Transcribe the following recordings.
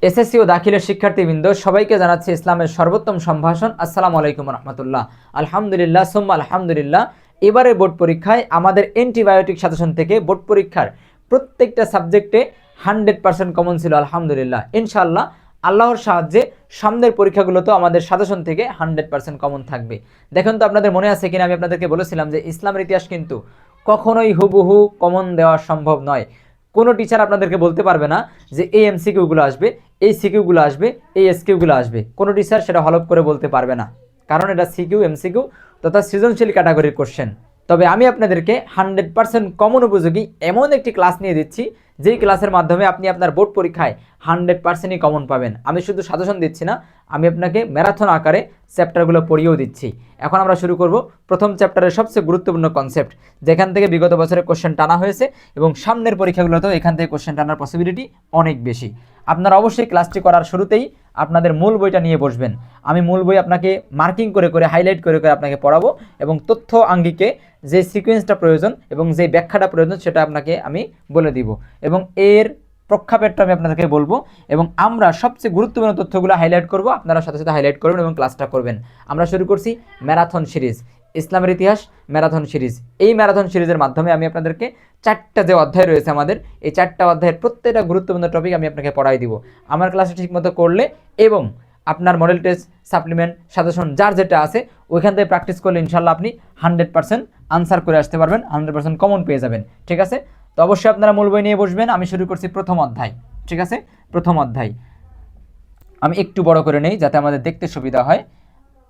SSC ও দাখিলের শিক্ষার্থীবৃন্দ সবাইকে জানাচ্ছি ইসলামের সর্বোত্তম সম্ভাষণ। আসসালামু আলাইকুম রহমতুল্লাহ। আলহামদুলিল্লাহ সুম্মা আলহামদুলিল্লাহ। এবারে বোর্ড পরীক্ষায় আমাদের অ্যান্টিবায়োটিক সাজেশন থেকে বোর্ড পরীক্ষার প্রত্যেকটা সাবজেক্টে 100% কমন ছিল আলহামদুলিল্লাহ। ইনশাআল্লাহ আল্লাহর সাহায্যে সামনের পরীক্ষাগুলোতেও আমাদের সাজেশন থেকে 100% কমন থাকবে। দেখুন তো আপনাদের মনে আছে কিনা, আমি আপনাদেরকে বলেছিলাম যে ইসলামের ইতিহাস কিন্তু কখনোই হুবহু কমন দেওয়া সম্ভব নয়। কোনো টিচার আপনাদেরকে বলতে পারবে না যে এই এমসিকিউগুলো আসবে, এই সিকিউগুলো আসবে, এই এসকিউগুলো আসবে। কোনো টিচার সেটা হলফ করে বলতে পারবে না, কারণ এটা সিকিউ এমসিকিউ তথা সৃজনশীল ক্যাটাগরির কোশ্চেন। তবে আমি আপনাদেরকে 100% কমন উপযোগী এমন একটি ক্লাস নিয়ে দিচ্ছি, যেই ক্লাসের মাধ্যমে আপনি আপনার বোর্ড পরীক্ষায় 100%ই কমন পাবেন। আমি শুধু সাজেশন দিচ্ছি না, আমি আপনাকে ম্যারাথন আকারে চ্যাপ্টারগুলো পড়িয়েও দিচ্ছি। এখন আমরা শুরু করব প্রথম চ্যাপ্টারের সবচেয়ে গুরুত্বপূর্ণ কনসেপ্ট, যেখান থেকে বিগত বছরের কোশ্চেন টানা হয়েছে এবং সামনের পরীক্ষাগুলোতেও এখান থেকে কোশ্চেন টানার পসিবিলিটি অনেক বেশি। আপনারা অবশ্যই ক্লাসটি করার শুরুতেই আপনাদের মূল বইটা নিয়ে বসবেন। আমি মূল বই আপনাকে মার্কিং করে করে হাইলাইট করে করে আপনাকে পড়াবো এবং তথ্য আঙ্গিকে যে সিকোয়েন্সটা প্রয়োজন এবং যে ব্যাখ্যাটা প্রয়োজন সেটা আপনাকে আমি বলে দিব এবং এর প্রেক্ষাপটটা আমি আপনাদেরকে বলবো এবং আমরা সবচেয়ে গুরুত্বপূর্ণ তথ্যগুলো হাইলাইট করব। আপনারা সাথে সাথে হাইলাইট করবেন এবং ক্লাসটা করবেন। আমরা শুরু করছি ম্যারাথন সিরিজ, ইসলামের ইতিহাস ম্যারাথন সিরিজ। এই ম্যারাথন সিরিজের মাধ্যমে আমি আপনাদেরকে 4টা যে অধ্যায় রয়েছে আমাদের, এই 4টা অধ্যায়ের প্রত্যেকটা গুরুত্বপূর্ণ টপিক আমি আপনাকে পড়াই দিব। আমার ক্লাসটা ঠিকমতো করলে এবং আপনার মডেল টেস্ট, সাপ্লিমেন্ট, সাজেশন যার যেটা আছে ওইখান থেকে প্র্যাকটিস করলে ইনশাল্লাহ আপনি 100% আনসার করে আসতে পারবেন, 100% কমন পেয়ে যাবেন। ঠিক আছে, তো অবশ্যই আপনারা মূল বই নিয়ে বসবেন। আমি শুরু করছি প্রথম অধ্যায়। ঠিক আছে, প্রথম অধ্যায় আমি একটু বড় করে নেই যাতে আমাদের দেখতে সুবিধা হয়।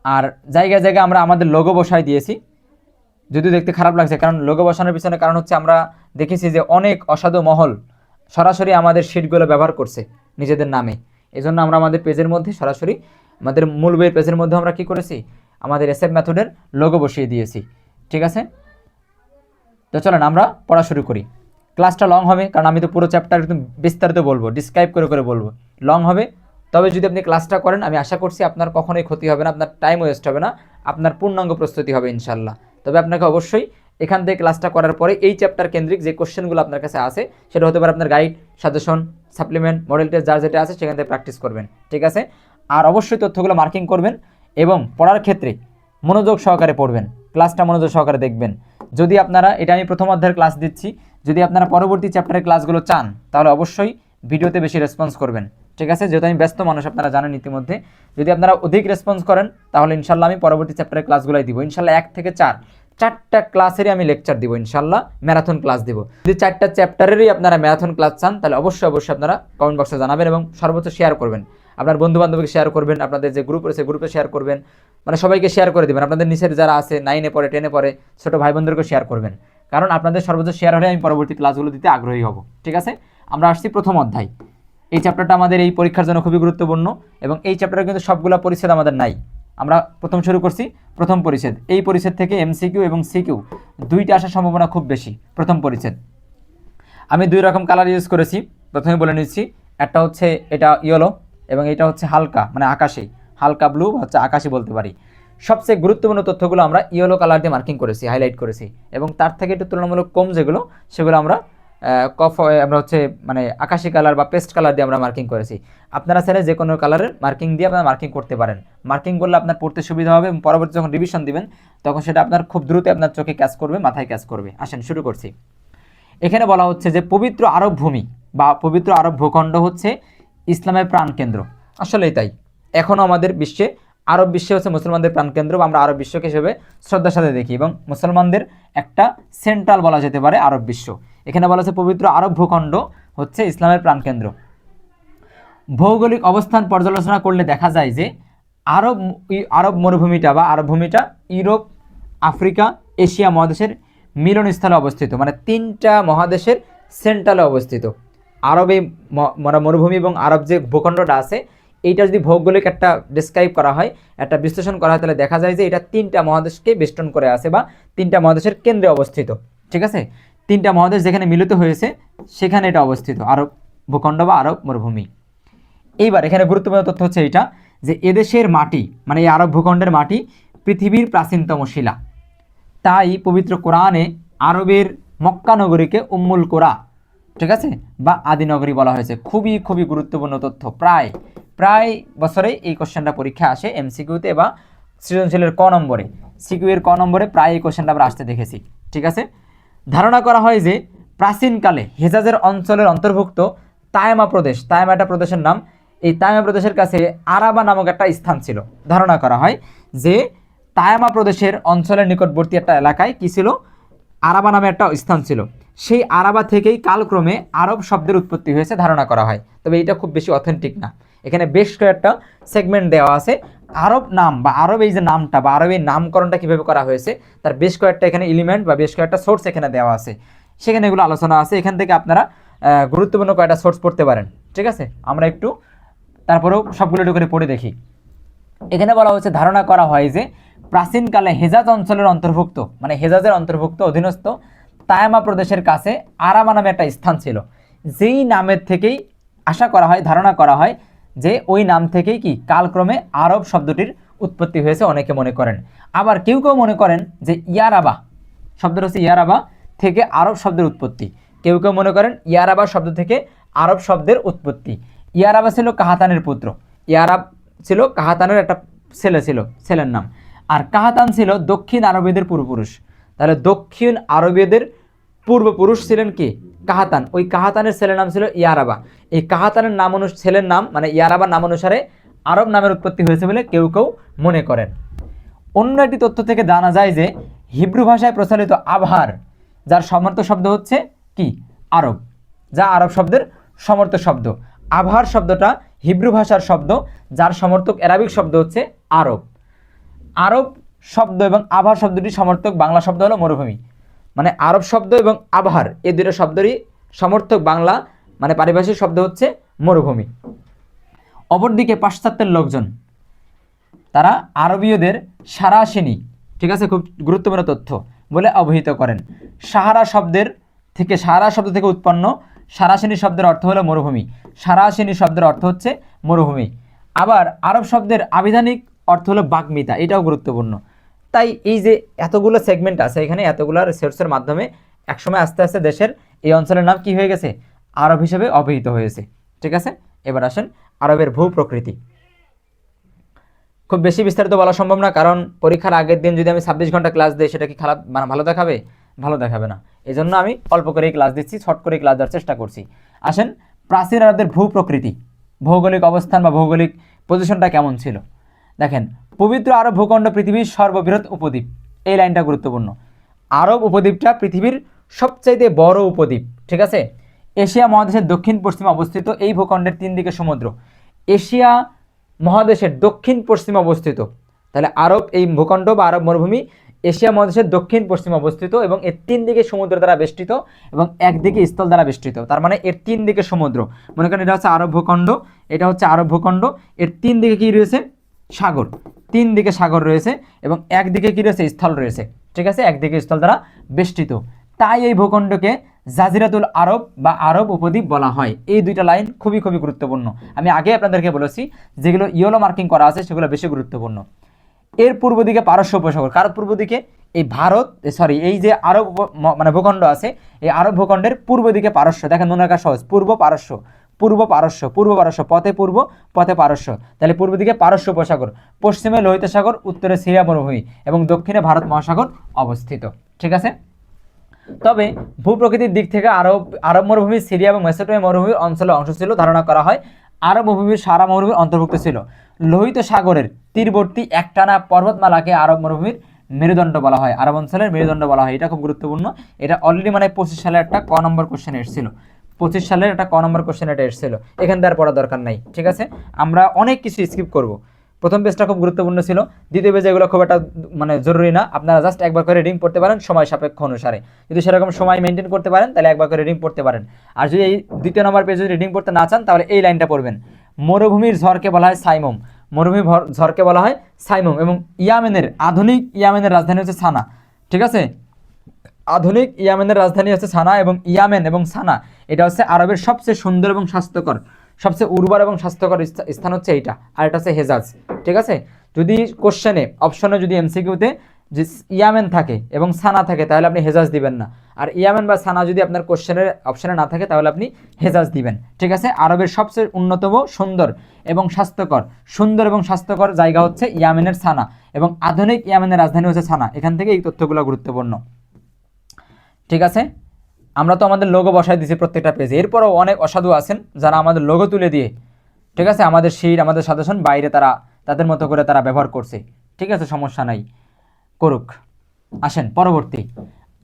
আর জায়গায় জায়গায় আমরা আমাদের লোগো বসাই দিয়েছি, যদিও দেখতে খারাপ লাগছে, কারণ লোগো বসানোর পিছনে কারণ হচ্ছে আমরা দেখেছি যে অনেক অসাধু মহল সরাসরি আমাদের শিটগুলো ব্যবহার করছে নিজেদের নামে। এই জন্য আমরা আমাদের পেজের মধ্যে সরাসরি আমাদের মূল বইয়ের পেজের মধ্যে আমরা কি করেছি, আমাদের এসএফ মেথডের লোগো বসিয়ে দিয়েছি। ঠিক আছে, তো চলেন আমরা পড়া শুরু করি। ক্লাসটা লং হবে, কারণ আমি তো পুরো চ্যাপ্টার একদম বিস্তারিত বলবো, ডিসক্রাইব করে করে বলবো, লং হবে। তবে যদি আপনি ক্লাসটা করেন আমি আশা করছি আপনার কখনোই ক্ষতি হবে না, আপনার টাইম ওয়েস্ট হবে না, আপনার পূর্ণাঙ্গ প্রস্তুতি হবে ইনশাল্লাহ। তবে আপনাকে অবশ্যই এখান থেকে ক্লাসটা করার পরে এই চ্যাপ্টার কেন্দ্রিক যে কোশ্চেনগুলো আপনার কাছে আছে সেটা হতে পারে আপনার guide, suggestion, supplement, model test যার যেটা আছে সেখান থেকে প্র্যাকটিস করবেন। ঠিক আছে, আর অবশ্যই তথ্যগুলো মার্কিং করবেন এবং পড়ার ক্ষেত্রে মনোযোগ সহকারে পড়বেন, ক্লাসটা মনোযোগ সহকারে দেখবেন। যদি আপনারা, এটা আমি প্রথম অধ্যায়ের ক্লাস দিচ্ছি, যদি আপনারা পরবর্তী চ্যাপ্টারের ক্লাসগুলো চান তাহলে অবশ্যই ভিডিওতে বেশি রেসপন্স করবেন। ঠিক আছে, যেহেতু আমি ব্যস্ত মানুষ আপনারা জানেন ইতিমধ্যে, যদি আপনারা অধিক রেসপন্স করেন তাহলে ইনশাল্লাহ আমি পরবর্তী চ্যাপ্টারের ক্লাসগুলোই দিব ইনশাল্লাহ। 1 থেকে 4টা ক্লাসেরই আমি লেকচার দিব ইনশাল্লাহ, ম্যারাথন ক্লাস দিব। যদি 4টা চ্যাপ্টারেরই আপনারা ম্যারাথন ক্লাস চান তাহলে অবশ্যই আপনারা কমেন্ট বক্সে জানাবেন এবং সর্বোচ্চ শেয়ার করবেন, আপনার বন্ধু বান্ধবকে শেয়ার করবেন, আপনাদের যে গ্রুপ রয়েছে গ্রুপে শেয়ার করবেন, মানে সবাইকে শেয়ার করে দেবেন। আপনাদের নিচের যারা আছে 9-এ পড়ে, 10-এ পড়ে ছোটো ভাই বোনদেরকে শেয়ার করবেন, কারণ আপনাদের সর্বোচ্চ শেয়ার হলে আমি পরবর্তী ক্লাসগুলো দিতে আগ্রহী হব। ঠিক আছে, আমরা আসছি প্রথম অধ্যায়। এই চ্যাপ্টারটা আমাদের এই পরীক্ষার জন্য খুবই গুরুত্বপূর্ণ এবং এই চ্যাপ্টারে কিন্তু সবগুলো পরিচ্ছেদ আমাদের নাই। আমরা প্রথম শুরু করছি প্রথম পরিচ্ছেদ। এই পরিচ্ছেদ থেকে এমসিকিউ এবং সিকিউ দুইটা আসার সম্ভাবনা খুব বেশি। প্রথম পরিচ্ছেদ আমি 2 রকম কালার ইউজ করেছি, প্রথমে বলে নিচ্ছি। একটা হচ্ছে এটা ইয়েলো এবং এটা হচ্ছে হালকা, মানে আকাশি, হালকা ব্লু হচ্ছে আকাশি বলতে পারি। সবচেয়ে গুরুত্বপূর্ণ তথ্যগুলো আমরা ইয়েলো কালার দিয়ে মার্কিং করেছি, হাইলাইট করেছি এবং তার থেকে একটু তুলনামূলক কম যেগুলো সেগুলো আমরা আমরা হচ্ছে মানে আকাশি কালার বা পেস্ট কালার দিয়ে আমরা মার্কিং করেছি। আপনারা চাইলে যে কোনো কালারের মার্কিং দিয়ে আপনারা মার্কিং করতে পারেন। মার্কিং করলে আপনার পড়তে সুবিধা হবে এবং পরবর্তী যখন রিভিশন দিবেন তখন সেটা আপনার খুব দ্রুত আপনার চোখে ক্যাচ করবে, মাথায় ক্যাচ করবে। আসেন শুরু করছি। এখানে বলা হচ্ছে যে পবিত্র আরব ভূমি বা পবিত্র আরব ভূখণ্ড হচ্ছে ইসলামের প্রাণকেন্দ্র। আসলেই তাই, এখনও আমাদের বিশ্বে আরব বিশ্বে হচ্ছে মুসলমানদের প্রাণকেন্দ্র, বা আমরা আরব বিশ্বকে হিসেবে শ্রদ্ধার সাথে দেখি এবং মুসলমানদের একটা সেন্ট্রাল বলা যেতে পারে আরব বিশ্ব। এখানে বলা হচ্ছে পবিত্র আরব ভূখণ্ড হচ্ছে ইসলামের প্রাণকেন্দ্র। ভৌগোলিক অবস্থান পর্যালোচনা করলে দেখা যায় যে আরব মরুভূমিটা বা আরব ভূমিটা ইউরোপ, আফ্রিকা, এশিয়া মহাদেশের মিলনস্থলে অবস্থিত, মানে 3টা মহাদেশের সেন্ট্রালে অবস্থিত। আরব এই মরুভূমি এবং আরব যে ভূখণ্ডটা আছে এইটা যদি ভৌগোলিক একটা ডিসক্রাইব করা হয়, একটা বিশ্লেষণ করা হয়, তাহলে দেখা যায় যে এটা 3টা মহাদেশকে বেষ্টন করে আছে বা 3টা মহাদেশের কেন্দ্রে অবস্থিত। ঠিক আছে, 3টা মহাদেশ যেখানে মিলিত হয়েছে সেখানে এটা অবস্থিত, আরব ভূখণ্ড বা আরব মরুভূমি। এইবার এখানে গুরুত্বপূর্ণ তথ্য হচ্ছে এইটা যে এদেশের মাটি, মানে এই আরব ভূখণ্ডের মাটি পৃথিবীর প্রাচীনতম শিলা। তাই পবিত্র কোরআনে আরবের মক্কা নগরীকে উম্মুল কোরা ঠিক আছে, বা আদিনগরী বলা হয়েছে। খুবই খুবই গুরুত্বপূর্ণ তথ্য। প্রায় প্রায় বছরেই এই কোশ্চেনটা পরীক্ষা আসে এমসিকিউতে বা সৃজনশীলের ক নম্বরে, সিকিউ এর ক নম্বরে প্রায় এই কোশ্চেনটা আমরা আসতে দেখেছি। ঠিক আছে, ধারণা করা হয় যে প্রাচীনকালে হেজাজের অঞ্চলের অন্তর্ভুক্ত তায়েমা প্রদেশ, তায়েমা একটা প্রদেশের নাম, এই তায়েমা প্রদেশের কাছে আরাবা নামক একটা স্থান ছিল। ধারণা করা হয় যে তায়ামা প্রদেশের অঞ্চলের নিকটবর্তী একটা এলাকায় কি ছিল, আরাবা নামে একটা স্থান ছিল। সেই আরাবা থেকেই কালক্রমে আরব শব্দের উৎপত্তি হয়েছে ধারণা করা হয়। তবে এটা খুব বেশি অথেন্টিক না। এখানে বেশ কয়েকটা সেগমেন্ট দেওয়া আছে। আরব নাম বা আরব এই যে নামটা বা আরব এই নামকরণটা কীভাবে করা হয়েছে তার বেশ কয়েকটা এখানে এলিমেন্ট বা বেশ কয়েকটা সোর্স এখানে দেওয়া আছে, সেখানে এগুলো আলোচনা আছে। এখান থেকে আপনারা গুরুত্বপূর্ণ কয়েকটা সোর্স পড়তে পারেন। ঠিক আছে, আমরা একটু তারপরেও সবগুলো একটু করে পড়ে দেখি। এখানে বলা হচ্ছে ধারণা করা হয় যে প্রাচীনকালে হেজাজ অঞ্চলের অন্তর্ভুক্ত, মানে হেজাজের অন্তর্ভুক্ত অধীনস্থ তায়ামা প্রদেশের কাছে আরামা নামে একটা স্থান ছিল, যেই নামের থেকেই আশা করা হয়, ধারণা করা হয় যে ওই নাম থেকেই কি কালক্রমে আরব শব্দটির উৎপত্তি হয়েছে অনেকে মনে করেন। আবার কেউ কেউ মনে করেন যে ইয়ারাবা শব্দটা হচ্ছে ইয়ারাবা থেকে আরব শব্দের উৎপত্তি। কেউ কেউ মনে করেন ইয়ারাবা শব্দ থেকে আরব শব্দের উৎপত্তি। ইয়ারাবা ছিল কাহাতানের পুত্র, ইয়ারাব ছিল কাহাতানের একটা ছেলে ছিল, ছেলের নাম। আর কাহাতান ছিল দক্ষিণ আরবীয়দের পূর্বপুরুষ। তাহলে দক্ষিণ আরবীয়দের পূর্বপুরুষ ছিলেন কি কাহাতান, ওই কাহাতানের ছেলের নাম ছিল ইয়ারাবা। এই কাহাতানের নাম ছেলের নাম মানে ইয়ারাবার নাম অনুসারে আরব নামের উৎপত্তি হয়েছে বলে কেউ কেউ মনে করেন। অন্য একটি তথ্য থেকে জানা যায় যে হিব্রু ভাষায় প্রচলিত আবহার, যার সমর্থক শব্দ হচ্ছে কি আরব, যা আরব শব্দের সমর্থক শব্দ। আবহার শব্দটা হিব্রু ভাষার শব্দ, যার সমর্থক অ্যারাবিক শব্দ হচ্ছে আরব। আরব শব্দ এবং আবহার শব্দটি সমর্থক বাংলা শব্দ হলো মরুভূমি। মানে আরব শব্দ এবং আবহার এই দুটো শব্দেরই সমর্থক বাংলা মানে পারিভাষিক শব্দ হচ্ছে মরুভূমি। অপরদিকে পাশ্চাত্যের লোকজন তারা আরবীয়দের সারাসিনী, ঠিক আছে, খুব গুরুত্বপূর্ণ তথ্য বলে অবহিত করেন। সাহারা শব্দ থেকে উৎপন্ন সারাসিনী শব্দের অর্থ হলো মরুভূমি। সারাসিনী শব্দের অর্থ হচ্ছে মরুভূমি। আবার আরব শব্দের আবিধানিক অর্থ হলো বাগ্মিতা, এটাও গুরুত্বপূর্ণ। তাই এই যে এতগুলো সেগমেন্ট আছে এখানে, এতগুলো রিসার্চের মাধ্যমে একসময় আস্তে আস্তে দেশের এই অঞ্চলের নাম কি হয়ে গেছে, আরব হিসেবে অবহিত হয়েছে। ঠিক আছে, এবার আসেন আরবের ভূ প্রকৃতি। খুব বেশি বিস্তারিত বলা সম্ভব না, কারণ পরীক্ষার আগের দিন যদি আমি 26 ঘন্টা ক্লাস দিই সেটা কি খারাপ মানে ভালো দেখাবে, ভালো দেখাবে না। এই জন্য আমি অল্প করেই ক্লাস দিচ্ছি, শর্ট করে ক্লাস দেওয়ার চেষ্টা করছি। আসেন প্রাচীন আরবদের ভূ প্রকৃতি, ভৌগোলিক অবস্থান বা ভৌগোলিক পজিশনটা কেমন ছিল। দেখেন, পবিত্র আরব ভূখণ্ড পৃথিবীর সর্ববৃহৎ উপদ্বীপ, এই লাইনটা গুরুত্বপূর্ণ। আরব উপদ্বীপটা পৃথিবীর সবচাইতে বড় উপদ্বীপ। ঠিক আছে, এশিয়া মহাদেশের দক্ষিণ পশ্চিমে অবস্থিত এই ভূখণ্ডের 3 দিকে সমুদ্র। এশিয়া মহাদেশের দক্ষিণ পশ্চিমে অবস্থিত, তাহলে আরব এই ভূখণ্ড বা আরব মরুভূমি এশিয়া মহাদেশের দক্ষিণ পশ্চিমে অবস্থিত এবং এর 3 দিকে সমুদ্র দ্বারা বেষ্টিত এবং একদিকে স্থল দ্বারা বেষ্টিত। তার মানে এর 3 দিকে সমুদ্র। মনে করেন এটা হচ্ছে আরব ভূখণ্ড, এটা হচ্ছে আরব ভূখণ্ড, এর 3 দিকে কি রয়েছে, সাগর। 3 দিকে সাগর রয়েছে এবং একদিকে কি রয়েছে, স্থল রয়েছে। ঠিক আছে, একদিকে স্থল দ্বারা বেষ্টিত, তাই এই ভূখণ্ডকে জাজিরাতুল আরব বা আরব উপদ্বীপ বলা হয়। এই দুইটা লাইন খুবই খুবই গুরুত্বপূর্ণ। আমি আগে আপনাদেরকে বলেছি যেগুলো ইয়েলো মার্কিং করা আছে সেগুলো বেশি গুরুত্বপূর্ণ। এর পূর্ব দিকে পারস্য উপসাগর, কার পূর্ব দিকে, এই ভারত এই যে আরব মানে ভূখণ্ড আছে, এই আরব ভূখণ্ডের পূর্ব দিকে পারস্য। দেখেন মনে রাখা সহজ, পূর্ব পারস্য, পথে পূর্ব পথে পারস্য। তাহলে পূর্ব দিকে পারস্য উপসাগর, পশ্চিমে লোহিত সাগর, উত্তরে সিরিয়া মরুভূমি এবং দক্ষিণে ভারত মহাসাগর অবস্থিত। ঠিক আছে, তবে ভূপ্রকৃতির দিক থেকে আরব মরুভূমি সিরিয়া এবং মেসোপটেমিয়া মরুভূমির অঞ্চলের অংশ ছিল। ধারণা করা হয় আরব মরুভূমির সারা মরুভূমির অন্তর্ভুক্ত ছিল। লোহিত সাগরের তীরবর্তী একটানা পর্বতমালাকে আরব মরুভূমির মেরুদণ্ড বলা হয়, আরব অঞ্চলের মেরুদণ্ড বলা হয়। এটা খুব গুরুত্বপূর্ণ। এটা অলরেডি মানে 25 সালে একটা ক নম্বর কোশ্চেন এসেছিল, 25 সালের একটা ক নম্বর কোশ্চেন এটা এসেছিল। এখান থেকে আর পড়া দরকার নাই। ঠিক আছে, আমরা অনেক কিছু স্কিপ করব। প্রথম পেজটা খুব গুরুত্বপূর্ণ ছিল, দ্বিতীয় পেজে এগুলো খুব একটা মানে জরুরি না। আপনারা জাস্ট একবার করে রিডিং পড়তে পারেন সময় সাপেক্ষ অনুসারে। যদি সেরকম সময় মেনটেন করতে পারেন তাহলে একবার করে রিডিং পড়তে পারেন। আর যদি এই দ্বিতীয় নম্বর পেজে রিডিং পড়তে না চান তাহলে এই লাইনটা পড়বেন, মরুভূমির ঝড়কে বলা হয় সাইমুম। মরুভূমির ঝড়কে বলা হয় সাইমুম। এবং আধুনিক ইয়ামেনের রাজধানী হচ্ছে সানা। ঠিক আছে, আধুনিক ইয়ামেনের রাজধানী হচ্ছে সানা এবং ইয়ামেন এবং সানা এটা হচ্ছে আরবের সবচেয়ে সুন্দর এবং স্বাস্থ্যকর, সবচেয়ে উর্বর এবং স্বাস্থ্যকর স্থান হচ্ছে এইটা, আর এটা হচ্ছে হেজাজ। ঠিক আছে, যদি কোশ্চেনে অপশনে যদি এমসিকিউতে যে ইয়ামেন থাকে এবং সানা থাকে তাহলে আপনি হেজাজ দিবেন না, আর ইয়ামেন বা সানা যদি আপনার কোশ্চেনের অপশানে না থাকে তাহলে আপনি হেজাজ দিবেন। ঠিক আছে, আরবের সবচেয়ে অন্যতম সুন্দর এবং স্বাস্থ্যকর জায়গা হচ্ছে ইয়ামেনের সানা, এবং আধুনিক ইয়ামেনের রাজধানী হচ্ছে সানা। এখান থেকে এই তথ্যগুলো গুরুত্বপূর্ণ। ঠিক আছে, আমরা তো আমাদের লোগো বসাই দিয়েছি প্রত্যেকটা পেজে, এরপরও অনেক অসাধু আছেন যারা আমাদের লোগো তুলে দিয়ে, ঠিক আছে, আমাদের শিট আমাদের সাজেশন বাইরে তাদের মতো করে তারা ব্যবহার করছে। ঠিক আছে, সমস্যা নাই, করুক। আসেন পরবর্তী,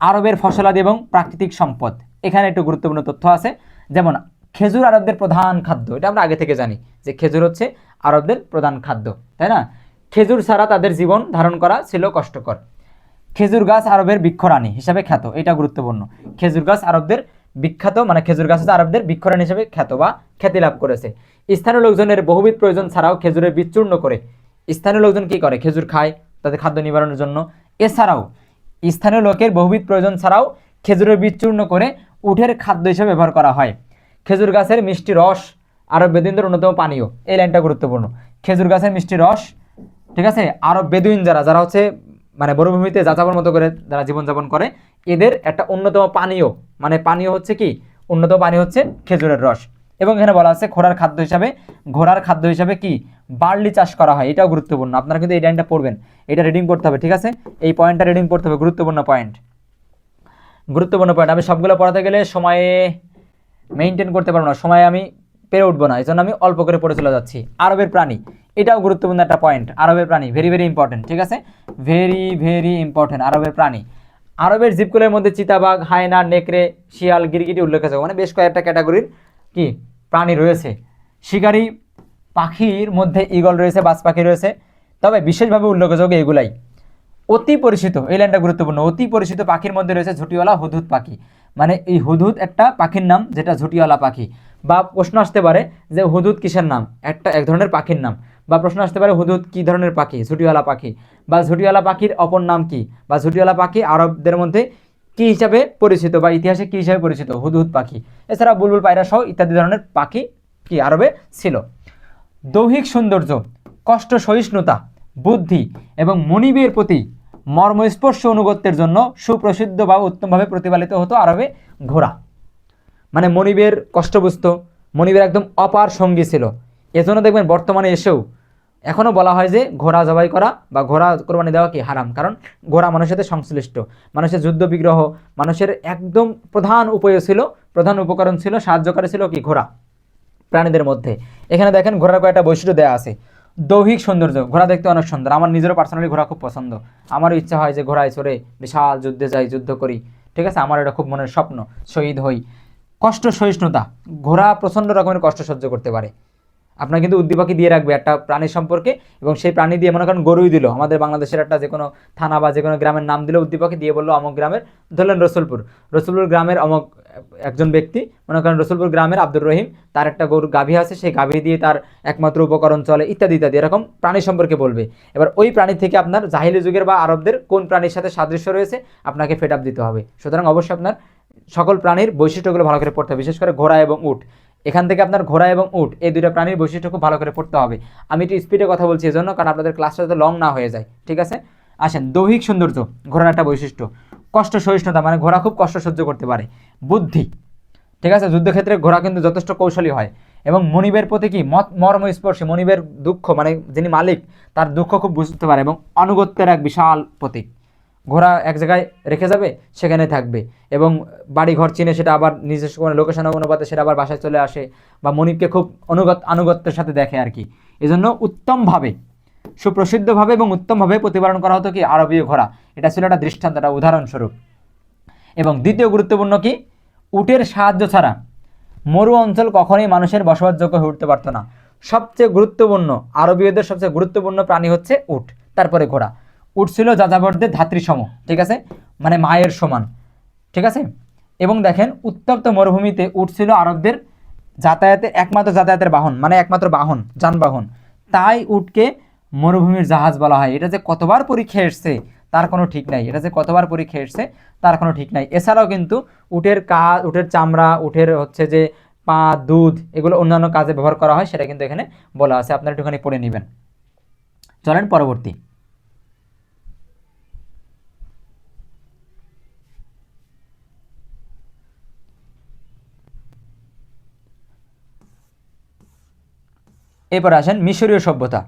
আরবের ফসলাদি এবং প্রাকৃতিক সম্পদ। এখানে একটু গুরুত্বপূর্ণ তথ্য আছে, যেমন খেজুর আরবদের প্রধান খাদ্য, এটা আমরা আগে থেকে জানি যে খেজুর হচ্ছে আরবদের প্রধান খাদ্য, তাই না? খেজুর ছাড়া তাদের জীবন ধারণ করা ছিল কষ্টকর। খেজুর গাছ আরবের বৃক্ষরানী হিসাবে খ্যাত, এটা গুরুত্বপূর্ণ। খেজুর গাছ আরবদের বিখ্যাত, মানে খেজুর গাছ হচ্ছে আরবদের বৃক্ষরানী হিসেবে খ্যাত বা খ্যাতি লাভ করেছে। স্থানীয় লোকজনের বহুবিধ প্রয়োজন ছাড়াও খেজুরের বীজ চূর্ণ করে, স্থানীয় লোকজন কি করে, খেজুর খায় তাদের খাদ্য নিবারণের জন্য। এছাড়াও স্থানীয় লোকের বহুবিধ প্রয়োজন ছাড়াও খেজুরের বীজ চূর্ণ করে উটের খাদ্য হিসেবে ব্যবহার করা হয়। খেজুর গাছের মিষ্টি রস আরব বেদুইনদের অন্যতম পানীয়, এই লাইনটা গুরুত্বপূর্ণ। খেজুর গাছের মিষ্টি রস, ঠিক আছে, আরব বেদুইন যারা হচ্ছে মানে মরুভূমিতে যাযাবর মতো করে যারা জীবনযাপন করে, এদের একটা অন্যতম পানীয়, মানে পানীয় হচ্ছে কি, অন্যতম পানীয় হচ্ছে খেজুরের রস। এবং এখানে বলা আছে ঘোড়ার খাদ্য হিসাবে কি বার্লি চাষ করা হয়, এটাও গুরুত্বপূর্ণ। আপনারা কিন্তু এই লাইনটা পড়বেন, এটা রিডিং করতে হবে। ঠিক আছে, এই পয়েন্টটা রিডিং করতে হবে, গুরুত্বপূর্ণ পয়েন্ট। আমি সবগুলো পড়াতে গেলে সময়ে মেইনটেইন করতে পারবো না, সময় আমি পেরে উঠবো না, এই জন্য আমি অল্প করে পড়ে চলে যাচ্ছি। আরবের প্রাণী, এটাও গুরুত্বপূর্ণ একটা পয়েন্ট। আরবের প্রাণী ভেরি ভেরি ইম্পর্টেন্ট। ঠিক আছে, ভেরি ইম্পর্টেন্ট। আরবের প্রাণী, আরবের জীবকুলের মধ্যে চিতাবাঘ, হায়না, নেকড়ে, শিয়াল, গিরগিটি উল্লেখযোগ্য, মানে বেশ কয়েকটা ক্যাটাগরির কি প্রাণী রয়েছে। শিকারী পাখির মধ্যে ঈগল রয়েছে, বাজ পাখি রয়েছে, তবে বিশেষভাবে উল্লেখযোগ্য এগুলাই। অতি পরিচিত, এই লাইনটা গুরুত্বপূর্ণ, অতি পরিচিত পাখির মধ্যে রয়েছে ঝুঁটিওয়ালা হুদহুদ পাখি, মানে এই হুদহুদ একটা পাখির নাম যেটা ঝুঁটিওয়ালা পাখি। বা প্রশ্ন আসতে পারে যে হুদহুদ কিসের নাম, এক ধরনের পাখির নাম। বা প্রশ্ন আসতে পারে হুদহুদ কি ধরনের পাখি, ঝুঁটিওয়ালা পাখি। বা ঝুঁটিওয়ালা পাখির অপর নাম কি, বা ঝুঁটিওয়ালা পাখি আরবদের মধ্যে কি হিসাবে পরিচিত, বা ইতিহাসে কি হিসাবে পরিচিত, হুদহুদ পাখি। এছাড়া বুলবুল পায়রা সহ ইত্যাদি ধরনের পাখি কি আরবে ছিল। দৈহিক সৌন্দর্য, কষ্ট সহিষ্ণুতা, বুদ্ধি এবং মনিবের প্রতি মর্মস্পর্শ অনুগত্যের জন্য সুপ্রসিদ্ধ বা উত্তমভাবে প্রতিপালিত হতো আরবে ঘোড়া। মানে মনিবের কষ্ট বুঝত, মনিবের একদম অপার সঙ্গী ছিল। এজন্য দেখবেন বর্তমানে এসেও এখনও বলা হয় যে ঘোড়া জবাই করা বা ঘোড়া কোরবানি দেওয়া কি হারাম, কারণ ঘোড়া মানুষের সাথে সংশ্লিষ্ট, মানুষের যুদ্ধ বিগ্রহ, মানুষের একদম প্রধান উপকরণ ছিল, সাহায্যকারী ছিল কি ঘোড়া প্রাণীদের মধ্যে। এখানে দেখেন ঘোড়ার কয়েকটা বৈশিষ্ট্য দেওয়া আছে। দৈহিক সৌন্দর্য, ঘোড়া দেখতে অনেক সুন্দর, আমার নিজেরও পার্সোনালি ঘোড়া খুব পছন্দ, আমারও ইচ্ছা হয় যে ঘোড়ায় চড়ে বিশাল যুদ্ধে যাই, যুদ্ধ করি। ঠিক আছে, আমার এটা খুব মনের স্বপ্ন, শহীদ হই। কষ্ট সহিষ্ণুতা, ঘোড়া প্রচণ্ড রকমের কষ্ট সহ্য করতে পারে। আপনার কিন্তু উদ্দীপকই দিয়ে রাখবে একটা প্রাণী সম্পর্কে, এবং সেই প্রাণী দিয়ে মনে করেন গরুই দিল, আমাদের বাংলাদেশের একটা যে কোনো থানা বা যে কোনো গ্রামের নাম দিল উদ্দীপকে দিয়ে, বললো অমক গ্রামের, ধরলেন রসুলপুর গ্রামের অমক একজন ব্যক্তি, মনে করেন রসুলপুর গ্রামের আব্দুর রহিম, তার একটা গরু গাভী আছে, সেই গাভী দিয়ে তার একমাত্র উপকরণ চলে, ইত্যাদি ইত্যাদি, এরকম প্রাণী সম্পর্কে বলবে। এবার ওই প্রাণী থেকে আপনার জাহিলি যুগের বা আরবদের কোন প্রাণীর সাথে সাদৃশ্য রয়েছে আপনাকে ফেড আপ দিতে হবে। সুতরাং অবশ্যই আপনার সকল প্রাণীর বৈশিষ্ট্যগুলো ভালো করে পড়তে হবে, বিশেষ করে ঘোড়া এবং উট। এখান থেকে আপনার ঘোড়া এবং উট এই দুইটা প্রাণীর বৈশিষ্ট্য খুব ভালো করে পড়তে হবে। আমি একটু স্পিডে কথা বলছি এজন্য, কারণ আপনাদের ক্লাসটা যাতে লং না হয়ে যায়। ঠিক আছে, আসেন দৈহিক সৌন্দর্য, ঘোড়ার একটা বৈশিষ্ট্য। কষ্ট সহিষ্ণুতা, মানে ঘোড়া খুব কষ্ট সহ্য করতে পারে। বুদ্ধি, ঠিক আছে, যুদ্ধক্ষেত্রে ঘোড়া কিন্তু যথেষ্ট কৌশলী হয়। এবং মনিবের প্রতি কি মর্মস্পর্শী, মনিবের দুঃখ, মানে যিনি মালিক তার দুঃখ খুব বুঝতে পারে, এবং আনুগত্যের এক বিশাল প্রতীক। ঘোড়া এক জায়গায় রেখে যাবে, সেখানে থাকবে, এবং বাড়ি ঘর চিনে সেটা আবার নিজস্ব কোনো লোকেশন অনুপাতে সেটা আবার বাসায় চলে আসে, বা মনিবকে খুব আনুগত্যের সাথে দেখে আর কি। এজন্য উত্তমভাবে, সুপ্রসিদ্ধভাবে এবং উত্তমভাবে প্রতিপালন করা হতো কি আরবীয় ঘোড়া। এটা ছিল একটা দৃষ্টান্ত, একটা উদাহরণস্বরূপ। এবং দ্বিতীয় গুরুত্বপূর্ণ কি, উটের সাহায্য ছাড়া মরু অঞ্চল কখনোই মানুষের বসবাসযোগ্য হয়ে উঠতে পারতো না। সবচেয়ে গুরুত্বপূর্ণ, আরবীয়দের সবচেয়ে গুরুত্বপূর্ণ প্রাণী হচ্ছে উট, তারপরে ঘোড়া। উট ছিল যাযাবরদের ধাত্রীসম, ঠিক আছে, মানে মায়ের সমান। ঠিক আছে, এবং দেখেন উত্তপ্ত মরুভূমিতে উট ছিল আরবদের একমাত্র যাতায়াতের বাহন, মানে একমাত্র বাহন, যানবাহন। তাই উটকে মরুভূমির জাহাজ বলা হয়। এটা যে কতবার পরীক্ষা এসছে তার কোনো ঠিক নাই, এছাড়াও কিন্তু উটের চামড়া, উটের হচ্ছে যে পা, দুধ, এগুলো অন্যান্য কাজে ব্যবহার করা হয়, সেটা কিন্তু এখানে বলা আছে, আপনারা একটুখানি পড়ে নেবেন। চলেন পরবর্তী। এরপরে আসেন মিশরীয় সভ্যতা।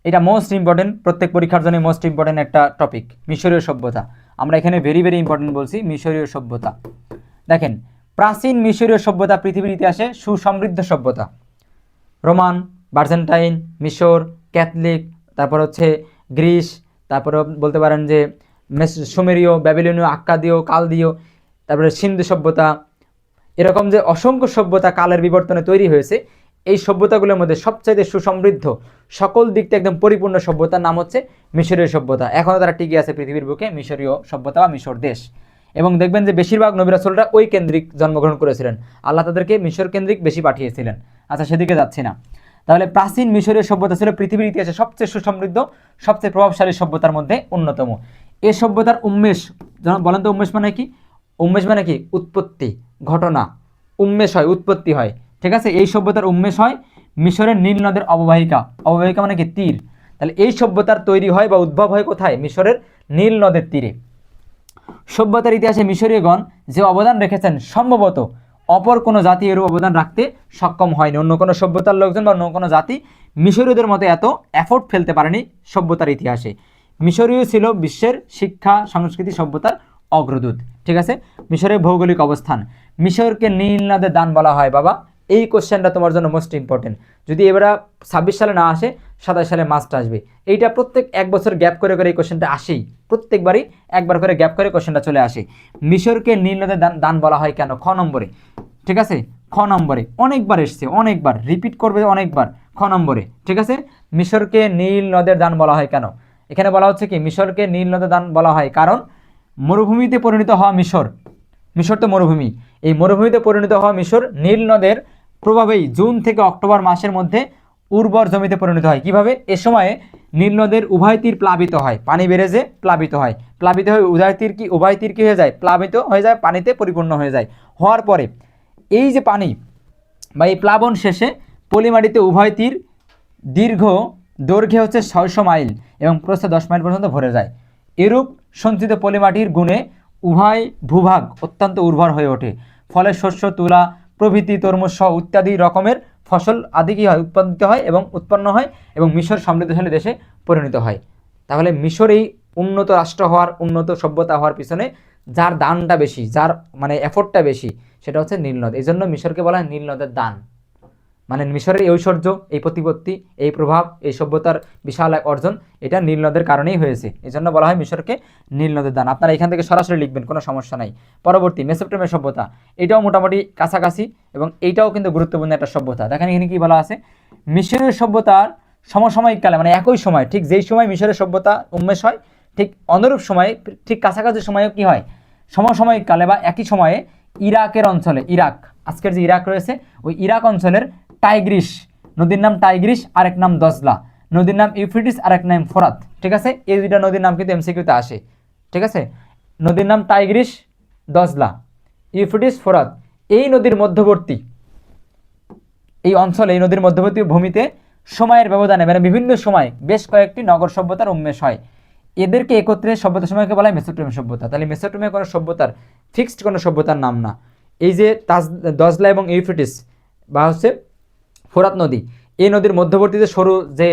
এটা মোস্ট ইম্পর্টেন্ট, প্রত্যেক পরীক্ষার জন্য মোস্ট ইম্পর্টেন্ট একটা টপিক, মিশরীয় সভ্যতা। আমরা এখানে ভেরি ভেরি ইম্পর্টেন্ট বলছি মিশরীয় সভ্যতা। দেখেন, প্রাচীন মিশরীয় সভ্যতা পৃথিবীর ইতিহাসে সুসমৃদ্ধ সভ্যতা। রোমান, বার্জেন্টাইন, মিশর, ক্যাথলিক, তারপর হচ্ছে গ্রিস, তারপরে বলতে পারেন যে সুমেরীয়, ব্যাবিলনীয়, আক্কাদীয়, কালদীয়, তারপরে সিন্ধু সভ্যতা, এরকম যে অসংখ্য সভ্যতা কালের বিবর্তনে তৈরি হয়েছে, এই সভ্যতাগুলোর মধ্যে সবচাইতে সুসমৃদ্ধ, সকল দিক থেকে একদম পরিপূর্ণ সভ্যতার নাম হচ্ছে মিশরীয় সভ্যতা। এখনও তারা টিকে আছে পৃথিবীর বুকে, মিশরীয় সভ্যতা বা মিশর দেশ। এবং দেখবেন যে বেশিরভাগ নবী রাসূলরা ওই কেন্দ্রিক জন্মগ্রহণ করেছিলেন, আল্লাহ তাদেরকে মিশর কেন্দ্রিক বেশি পাঠিয়েছিলেন। আচ্ছা, সেদিকে যাচ্ছি না। তাহলে প্রাচীন মিশরীয় সভ্যতা ছিল পৃথিবীর ইতিহাসে সবচেয়ে সুসমৃদ্ধ, সবচেয়ে প্রভাবশালী সভ্যতার মধ্যে অন্যতম। এই সভ্যতার উন্মেষ, বলেন তো উন্মেষ মানে কি? উন্মেষ মানে কি? উৎপত্তি, ঘটনা। উন্মেষ হয়, উৎপত্তি হয়, ঠিক আছে? এই সভ্যতার উন্মেষ হয় মিশরের নীল নদের অববাহিকা। অববাহিকা মানে কি? তীর। তাহলে এই সভ্যতার তৈরি হয় বা উদ্ভব হয় কোথায়? মিশরের নীল নদের তীরে। সভ্যতার ইতিহাসে মিশরীয়গণ যে অবদান রেখেছেন, সম্ভবত অপর কোনো জাতি এরূপ অবদান রাখতে সক্ষম হয়নি। অন্য কোনো সভ্যতার লোকজন বা অন্য কোনো জাতি মিশরীয়দের মতো এত এফোর্ট ফেলতে পারেনি সভ্যতার ইতিহাসে। মিশরীয় ছিল বিশ্বের শিক্ষা, সংস্কৃতি, সভ্যতার অগ্রদূত, ঠিক আছে? মিশরের ভৌগোলিক অবস্থান। মিশরকে নীল নদের দান বলা হয় বাবা। এই কোশ্চেনটা তোমার জন্য মোস্ট ইম্পর্টেন্ট। যদি এবার 26 সালে না আসে, 27 সালে মাস্ট আসবে। এইটা প্রত্যেক এক বছর গ্যাপ করে করে এই কোশ্চেনটা আসেই, প্রত্যেকবারই একবার করে গ্যাপ করে কোশ্চেনটা চলে আসে। মিশরকে নীল নদের দান বলা হয় কেন? খ নম্বরে, ঠিক আছে? খ নম্বরে অনেকবার এসছে, অনেকবার রিপিট করবে, অনেকবার। খ নম্বরে, ঠিক আছে? মিশরকে নীল নদের দান বলা হয় কেন? এখানে বলা হচ্ছে কি মিশরকে নীল নদের দান বলা হয় কারণ মরুভূমিতে পরিণত হওয়া মিশর, মিশর তো মরুভূমি, এই মরুভূমিতে পরিণত হওয়া মিশর নীল নদের প্রভাবেই জুন থেকে অক্টোবর মাসের মধ্যে উর্বর জমিতে পরিণত হয়। কিভাবে? এ সময়ে নীল নদের উভয় তীর প্লাবিত হয়, পানি বেড়ে যে প্লাবিত হয়, প্লাবিত হয়ে উভয় তীর কি হয়ে যায়? প্লাবিত হয়ে যায়, পানিতে পরিপূর্ণ হয়ে যায়। হওয়ার পরে এই যে পানি বা এই প্লাবন শেষে পলিমাটিতে উভয় তীর দীর্ঘ দৈর্ঘ্যে হচ্ছে 600 মাইল এবং প্রস্থে 10 মাইল পর্যন্ত ভরে যায়। এরূপ সঞ্চিত পলিমাটির গুণে উভয় ভূভাগ অত্যন্ত উর্বর হয়ে ওঠে। ফলে শস্য, তুলা প্রভৃতি, তরমুজ সহ ইত্যাদি রকমের ফসল আদি কি হয়? উৎপাদিত হয় এবং উৎপন্ন হয় এবং মিশর সমৃদ্ধশালী দেশে পরিণত হয়। তাহলে মিশর এই উন্নত রাষ্ট্র হওয়ার, উন্নত সভ্যতা হওয়ার পিছনে যার দানটা বেশি, যার মানে এফোর্টটা বেশি, সেটা হচ্ছে নীল নদ। এই জন্য মিশরকে বলা হয় নীল নদের দান। মানে মিশরের এই ঐশ্বর্য, এই প্রতিপত্তি, এই প্রভাব, এই সভ্যতার বিশাল এক অর্জন, এটা নীল নদের কারণেই হয়েছে। এই জন্য বলা হয় মিশরকে নীল নদের দান। আপনারা এখান থেকে সরাসরি লিখবেন, কোনো সমস্যা নাই। পরবর্তী মেসোপটেমিয়া সভ্যতা, এটাও মোটামুটি কাছাকাছি এবং এইটাও কিন্তু গুরুত্বপূর্ণ একটা সভ্যতা। দেখেন এখানে কি বলা আছে? মিশরের সভ্যতার সমসাময়িক কালে, মানে একই সময়, ঠিক যেই সময় মিশরের সভ্যতা উন্মেষ হয়, ঠিক অনুরূপ সময়ে, ঠিক কাছাকাছি সময়ে কি হয়? সমসাময়িক কালে বা একই সময়ে ইরাকের অঞ্চলে, ইরাক, আজকের যে ইরাক রয়েছে, ওই ইরাক অঞ্চলের টাইগ্রিস নদীর নাম টাইগ্রিস, আরেক নাম দজলা, নদীর নাম ইউফ্রেটিস, আরেক নাম ফোরাত, ঠিক আছে? এই দুইটা নদীর নাম কিন্তু এমসিকিউতে আসে, ঠিক আছে? নদীর নাম টাইগ্রিস, দজলা, ইউফ্রেটিস, ফোরাত। এই নদীর মধ্যবর্তী এই অঞ্চলে, এই নদীর মধ্যবর্তী ভূমিতে সময়ের ব্যবধানে, মানে বিভিন্ন সময় বেশ কয়েকটি নগর সভ্যতার উন্মেষ হয়। এদেরকে একত্রে সভ্যতার সময়কে বলা হয় মেসোপটেমিয়া সভ্যতা। তাহলে মেসোপটেমিয়া কোনো সভ্যতার ফিক্সড কোনো সভ্যতার নাম না। এই যে দজলা এবং ইউফ্রেটিস বা হচ্ছে ফোরাত নদী, এই নদীর মধ্যবর্তী যে সরু যে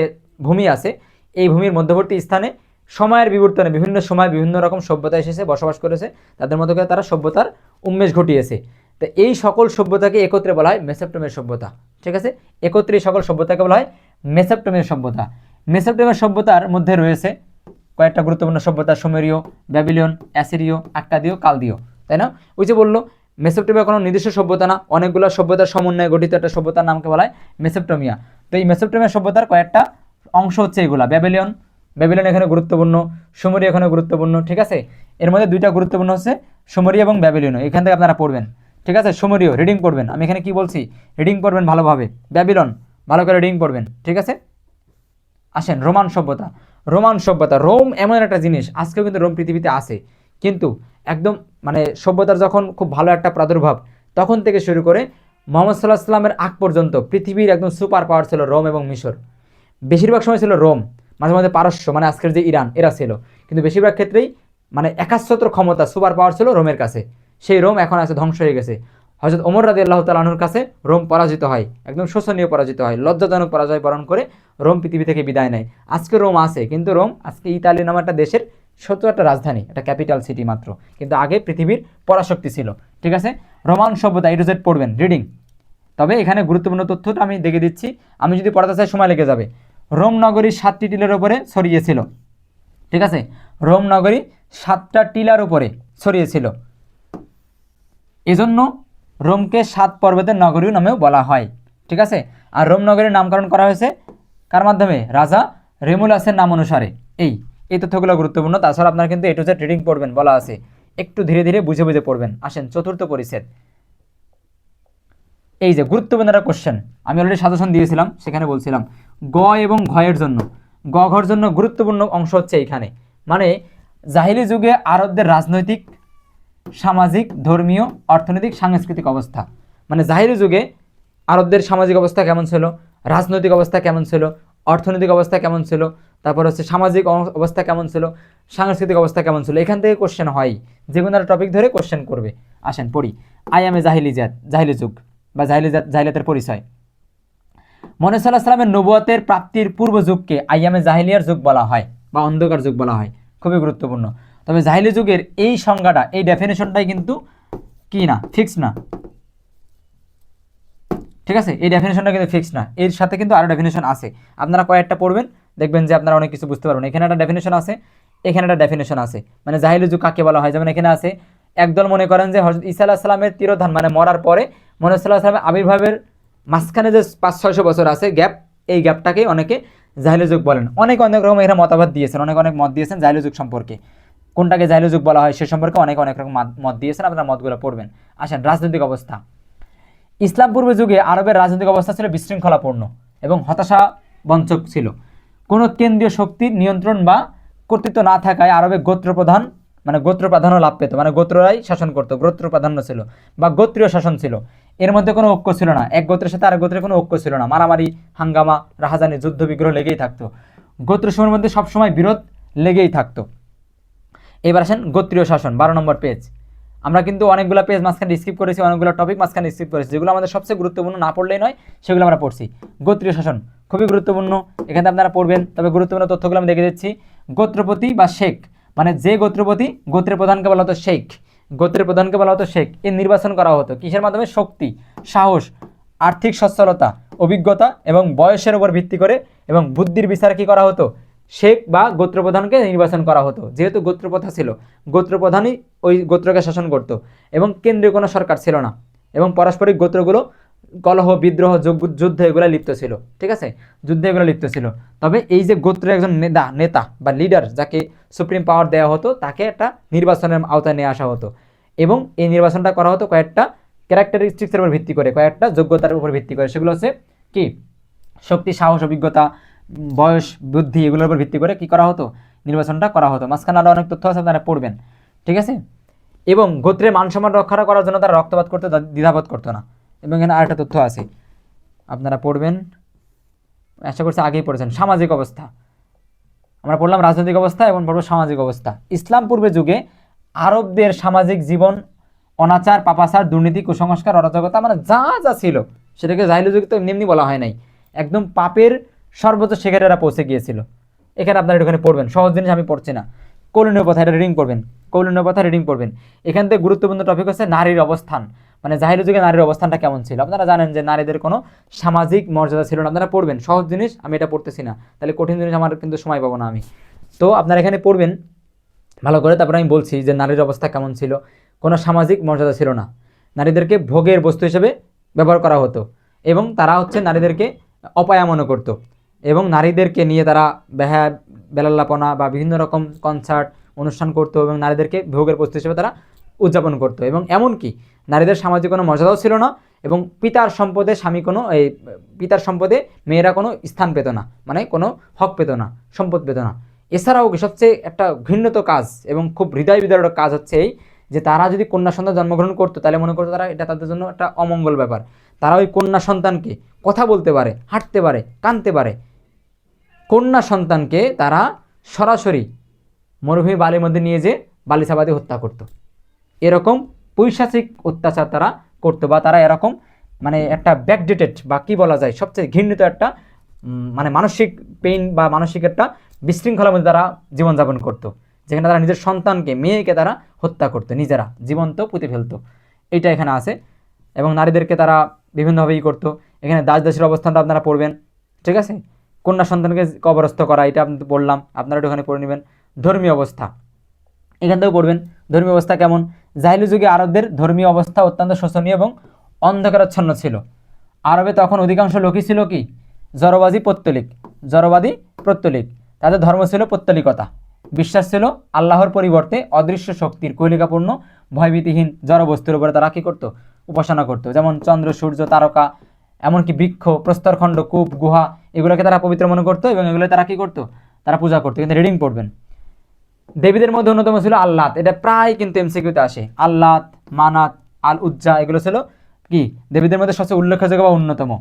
ভূমি আছে, এই ভূমির মধ্যবর্তী স্থানে সময়ের বিবর্তনে বিভিন্ন সময় বিভিন্ন রকম সভ্যতা এসেছে, বসবাস করেছে, তাদের মতো করে তারা সভ্যতার উন্মেষ ঘটিয়েছে। তো এই সকল সভ্যতাকে একত্রে বলা হয় মেসোপটেমিয়া সভ্যতা, ঠিক আছে? একত্রে সকল সভ্যতাকে বলা হয় মেসোপটেমিয়া সভ্যতা। মেসোপটেমিয়া সভ্যতার মধ্যে রয়েছে কয়েকটা গুরুত্বপূর্ণ সভ্যতা: সুমেরীয়, ব্যাবিলন, অ্যাসিরীয়, আক্কাদীয়, কালদীয়, তাই না? ওই যে বললো মেসোপটেমিয়া কোনো নির্দিষ্ট সভ্যতা না, অনেকগুলো সভ্যতার সমন্বয়ে গঠিত একটা সভ্যতার নামকে বলা হয় মেসোপটেমিয়া। তো এই মেসোপটেমিয়া সভ্যতার কয়েকটা অংশ হচ্ছে এগুলা। ব্যাবিলন, ব্যাবিলন এখানে গুরুত্বপূর্ণ, সুমেরীয় এখানে গুরুত্বপূর্ণ, ঠিক আছে? এর মধ্যে দুইটা গুরুত্বপূর্ণ হচ্ছে সুমেরীয় এবং ব্যাবিলন, এখান থেকে আপনারা পড়বেন, ঠিক আছে? সুমেরীয় রিডিং করবেন, আমি এখানে কি বলছি রিডিং করবেন ভালোভাবে। ব্যাবিলন ভালো করে রিডিং করবেন, ঠিক আছে? আসেন রোমান সভ্যতা। রোমান সভ্যতা, রোম এমন একটা জিনিস, আজকেও কিন্তু রোম পৃথিবীতে আছে, কিন্তু একদম মানে সভ্যতার যখন খুব ভালো একটা প্রাদুর্ভাব, তখন থেকে শুরু করে মোহাম্মদ সাল্লাহ সাল্লামের আগ পর্যন্ত পৃথিবীর একদম সুপার পাওয়ার ছিল রোম এবং মিশর। বেশিরভাগ সময় ছিল রোম, মাঝে মাঝে পারস্য মানে আজকের যে ইরান, এরা ছিল, কিন্তু বেশিরভাগ ক্ষেত্রেই মানে একাচ্ছত্র ক্ষমতা, সুপার পাওয়ার ছিল রোমের কাছে। সেই রোম এখন আছে, ধ্বংস হয়ে গেছে। হযরত ওমর রাদিয়াল্লাহু তাআলা আনহুর কাছে রোম পরাজিত হয়, একদম শোচনীয় পরাজিত হয়, লজ্জাজনক পরাজয় বরণ করে রোম পৃথিবী থেকে বিদায় নেয়। আজকে রোম আছে, কিন্তু রোম আজকে ইতালি নামে একটা দেশের ছোট্ট একটা রাজধানী, একটা ক্যাপিটাল সিটি মাত্র, কিন্তু আগে পৃথিবীর পরাশক্তি ছিল। ঠিক আছে, রোমান সভ্যতা A to Z পড়বেন, রিডিং। তবে এখানে গুরুত্বপূর্ণ তথ্যটা আমি দেখে দিচ্ছি, আমি যদি পড়াতে চাই সময় লেগে যাবে। রোম নগরী 7টি টিলার উপরে ছড়িয়েছিল। ঠিক আছে, রোম নগরী 7টা টিলার উপরে ছড়িয়েছিল, এজন্য রোমকে 7 পর্বতের নগরী নামেও বলা হয়। ঠিক আছে, আর রোম নগরীর নামকরণ করা হয়েছে কার মাধ্যমে? রাজা রেমুলাসের নাম অনুসারে। এই তথ্যগুলো গুরুত্বপূর্ণ। তাছাড়া আপনারা কিন্তু A to Z রিডিং পড়বেন, বলা আছে, একটু ধীরে ধীরে বুঝে বুঝে পড়বেন। আসেন চতুর্থ পরিচ্ছেদ। এই যে গুরুত্বপূর্ণ একটা কোশ্চেন, আমি অলরেডি সাজেশন দিয়েছিলাম, সেখানে বলছিলাম গ এবং ঘয়ের জন্য, গ ঘর জন্য গুরুত্বপূর্ণ অংশ হচ্ছে এইখানে। মানে জাহিলি যুগে আরবদের রাজনৈতিক, সামাজিক, ধর্মীয়, অর্থনৈতিক, সাংস্কৃতিক অবস্থা। মানে জাহিলি যুগে আরবদের সামাজিক অবস্থা কেমন ছিল, রাজনৈতিক অবস্থা কেমন ছিল, অর্থনৈতিক অবস্থা কেমন ছিল, তারপর হচ্ছে সামাজিক অবস্থা কেমন ছিল, সাংস্কৃতিক অবস্থা কেমন ছিল, এখান থেকে কোশ্চেন হয়, যে কোনো একটা টপিক ধরে কোশ্চেন করবে। আসেন পড়ি। আইয়ামে জাহিলিয়াত, জাহিলি যুগ বা জাহিলিয়াতের পরিচয়। মুহাম্মদ সাল্লাল্লাহু আলাইহি ওয়াসাল্লামের নবুয়তের প্রাপ্তির পূর্ব যুগকে আইয়ামে জাহিলিয়ার যুগ বলা হয় বা অন্ধকার যুগ বলা হয়, খুবই গুরুত্বপূর্ণ। তবে জাহিলি যুগের এই সংজ্ঞাটা, এই ডেফিনেশনটাই কিন্তু কি না, ফিক্স না। ঠিক আছে, এই ডেফিনেশনটা কিন্তু ফিক্স না, এর সাথে কিন্তু আরও ডেফিনেশন আছে। আপনারা কয়েকটা পড়বেন, দেখবেন যে আপনারা অনেক কিছু বুঝতে পারবেন। এখানে একটা ডেফিনেশন আছে, এখানে একটা ডেফিনেশন আছে। মানে জাহিলি যুগ কাকে বলা হয়, যেমন এখানে আছে, একদল মনে করেন যে হযরত ঈসা আলাইহিস সালামের তিরোধান, মানে মরার পরে মুহাম্মদ সাল্লাল্লাহু আলাইহি ওয়াসাল্লামের আবির্ভাবের মাঝখানে যে 500-600 বছর আছে গ্যাপ, এই গ্যাপটাকেই অনেকে জাহিলি যুগ বলেন। অনেক রকম এখানে মতামত দিয়েছেন, অনেক মত দিয়েছেন জাহিলি যুগ সম্পর্কে, কোনটাকে জাহিলি যুগ বলা হয় সে সম্পর্কে অনেক রকম মত দিয়েছেন, আপনারা মতগুলো পড়বেন। আসেন রাজনৈতিক অবস্থা। ইসলাম পূর্ব যুগে আরবের রাজনৈতিক অবস্থা ছিল বিশৃঙ্খলাপূর্ণ এবং হতাশাবঞ্চক ছিল। কোনো কেন্দ্রীয় শক্তির নিয়ন্ত্রণ বা কর্তৃত্ব না থাকায় আরবে গোত্রপ্রধান, মানে গোত্রপ্রাধান্য লাভ পেত, মানে গোত্ররাই শাসন করতো, গোত্র প্রাধান্য ছিল বা গোত্রীয় শাসন ছিল। এর মধ্যে কোনো ঐক্য ছিল না, এক গোত্রের সাথে আরেক গোত্রের কোনো ঐক্য ছিল না, মারামারি, হাঙ্গামা, রাহাজানি, যুদ্ধ বিগ্রহ লেগেই থাকতো, গোত্রসমূহের মধ্যে সবসময় বিরোধ লেগেই থাকতো। এবার আসেন গোত্রীয় শাসন, 12 নম্বর পেজ। আমরা কিন্তু অনেকগুলো পেজ মাঝখানে স্কিপ করেছি, অনেকগুলো টপিক মাঝখানে স্কিপ করেছি, যেগুলো আমাদের সবচেয়ে গুরুত্বপূর্ণ, না পড়লেই নয়, সেগুলো আমরা পড়ছি। গোত্রীয় শাসন খুবই গুরুত্বপূর্ণ, এখানে আপনারা পড়বেন। তবে গুরুত্বপূর্ণ তথ্যগুলো আমি দেখে দিচ্ছি। গোত্রপতি বা শেখ, মানে যে গোত্রপতি, গোত্রের প্রধানকে বলা হতো শেখ, গোত্রের প্রধানকে বলা হতো শেখ। এর নির্বাচন করা হতো কিসের মাধ্যমে? শক্তি, সাহস, আর্থিক সচ্ছলতা, অভিজ্ঞতা এবং বয়সের উপর ভিত্তি করে, এবং বুদ্ধির বিচার কি করা হতো? শেখ বা গোত্রপ্রধানকে নির্বাচন করা হতো। যেহেতু গোত্রপ্রথা ছিল, গোত্রপ্রধানই ওই গোত্রকে শাসন করত, এবং কেন্দ্রীয় কোনো সরকার ছিল না, এবং পারস্পরিক গোত্রগুলো কলহ, বিদ্রোহ, যুদ্ধ এগুলো লিপ্ত ছিল। ঠিক আছে, যুদ্ধে এগুলো লিপ্ত ছিল। তবে এই যে গোত্রের একজন নেতা বা লিডার, যাকে সুপ্রিম পাওয়ার দেওয়া হতো, তাকে একটা নির্বাচনের আওতায় নিয়ে আসা হতো, এবং এই নির্বাচনটা করা হতো কয়েকটা ক্যারেক্টারিস্টিক্সের উপর ভিত্তি করে, কয়েকটা যোগ্যতার উপর ভিত্তি করে। সেগুলো হচ্ছে কি? শক্তি, সাহস, অভিজ্ঞতা, বয়স, বুদ্ধি, এগুলোর উপর ভিত্তি করে কি করা হতো? নির্বাচনটা করা হতো। মাঝখানে আরও অনেক তথ্য আছে, আপনারা পড়বেন। ঠিক আছে, এবং গোত্রের মানসম্মান রক্ষা করার জন্য তারা রক্তপাত করতে দ্বিধাবোধ করতো না। এবং এখানে আরেকটা তথ্য আছে, আপনারা পড়বেন, আশা করছি আগেই পড়েছেন। সামাজিক অবস্থা, আমরা পড়লাম রাজনৈতিক অবস্থা, এবং পড়ব সামাজিক অবস্থা। ইসলাম পূর্বে যুগে আরবদের সামাজিক জীবন অনাচার, পাপাচার, দুর্নীতি, কুসংস্কার, অরাজকতা, মানে যা যা ছিল সেটাকে জাহিলি যুগে তো এমনি বলা হয় নাই, একদম পাপের সর্বোচ্চ শিখরে এরা পৌঁছে গিয়েছিল। এখানে আপনারা একটুখানি পড়বেন, সহজ জিনিস আমি পড়ছি না। কৌলীন্য প্রথা, এটা রিডিং করবেন, কৌলীন্য প্রথা রিডিং করবেন। এখান থেকে গুরুত্বপূর্ণ টপিক হচ্ছে নারীর অবস্থান, মানে জাহিলি যুগে নারীর অবস্থানটা কেমন ছিল। আপনারা জানেন যে নারীদের কোনো সামাজিক মর্যাদা ছিল না। আপনারা পড়বেন, সহজ জিনিস, আমি এটা পড়তেছি না, তাহলে কঠিন জিনিস আমার কিন্তু সময় পাবো না আমি। তো আপনারা এখানে পড়বেন ভালো করে, তারপরে আমি বলছি যে নারীর অবস্থা কেমন ছিল। কোনো সামাজিক মর্যাদা ছিল না, নারীদেরকে ভোগের বস্তু হিসেবে ব্যবহার করা হতো, এবং তারা হচ্ছে নারীদেরকে অপায়া মনে করতো, এবং নারীদেরকে নিয়ে তারা বেলাল্লাপনা বা বিভিন্ন রকম কনসার্ট অনুষ্ঠান করতো, এবং নারীদেরকে ভোগের বস্তু হিসেবে তারা উদযাপন করতো। এবং এমনকি নারীদের সামাজিক কোনো মর্যাদাও ছিল না, এবং পিতার সম্পদে পিতার সম্পদে মেয়েরা কোনো স্থান পেত না, মানে কোনো হক পেত না, সম্পদ পেত না। এছাড়াও সবচেয়ে একটা ঘৃণ্যত কাজ এবং খুব হৃদয় বিদারক কাজ হচ্ছে এই, যে তারা যদি কন্যা সন্তান জন্মগ্রহণ করতো, তাহলে মনে করতো তারা এটা তাদের জন্য একটা অমঙ্গল ব্যাপার। তারা ওই কন্যা সন্তানকে কথা বলতে পারে, হাঁটতে পারে, কাঁদতে পারে, কন্যা সন্তানকে তারা সরাসরি মরুভূমি বালির মধ্যে নিয়ে যেয়ে বালিচাপা দিয়ে হত্যা করত। এরকম পৈশাচিক অত্যাচার তারা করতো, বা তারা এরকম মানে একটা ব্যাকডেটেড বা কী বলা যায় সবচেয়ে ঘৃণিত একটা মানে মানসিক পেইন বা মানসিক একটা বিশৃঙ্খলার মধ্যে তারা জীবনযাপন করতো, যেখানে তারা নিজের সন্তানকে মেয়েকে তারা হত্যা করতো, নিজেরা জীবন্ত পুঁতে ফেলতো। এইটা এখানে আছে। এবং নারীদেরকে তারা বিভিন্নভাবেই করতো। এখানে দাস দাসের অবস্থানটা আপনারা পড়বেন, ঠিক আছে। কন্যা সন্তানকে কবরস্থ করা, এটা আপনি বললাম, আপনারা একটু ওখানে পড়ে নেবেন। ধর্মীয় অবস্থা এখান থেকেও পড়বেন। ধর্মীয় অবস্থা কেমন? জাহিলি যুগে আরবদের ধর্মীয় অবস্থা অত্যন্ত শোচনীয় এবং অন্ধকারাচ্ছন্ন ছিল। আরবে তখন অধিকাংশ লোকই ছিল কি জড়বাদী পৌত্তলিক, জড়বাদী পৌত্তলিক। তাদের ধর্ম ছিল পৌত্তলিকতা, বিশ্বাস ছিল আল্লাহর পরিবর্তে অদৃশ্য শক্তির কৈলিকাপূর্ণ ভয়ভীতিহীন জড় বস্তুর উপরে তারা কী করতো? উপাসনা করতো। যেমন চন্দ্র, সূর্য, তারকা, এমনকি বৃক্ষ, প্রস্তরখণ্ড, কূপ, গুহা, এগুলোকে তারা পবিত্র মনে করতো এবং এগুলো তারা কী করতো? তারা পূজা করতো। কিন্তু রিডিং পড়বেন। দেবীদের মধ্যে অন্যতম ছিল আল্লাত, এটা প্রায় কিন্তু এমসিকিউতে আসে। আল্লাত, মানাত, আল উজ্জা, এগুলো ছিল কি দেবীদের মধ্যে সবচেয়ে উল্লেখযোগ্য বা অন্যতম।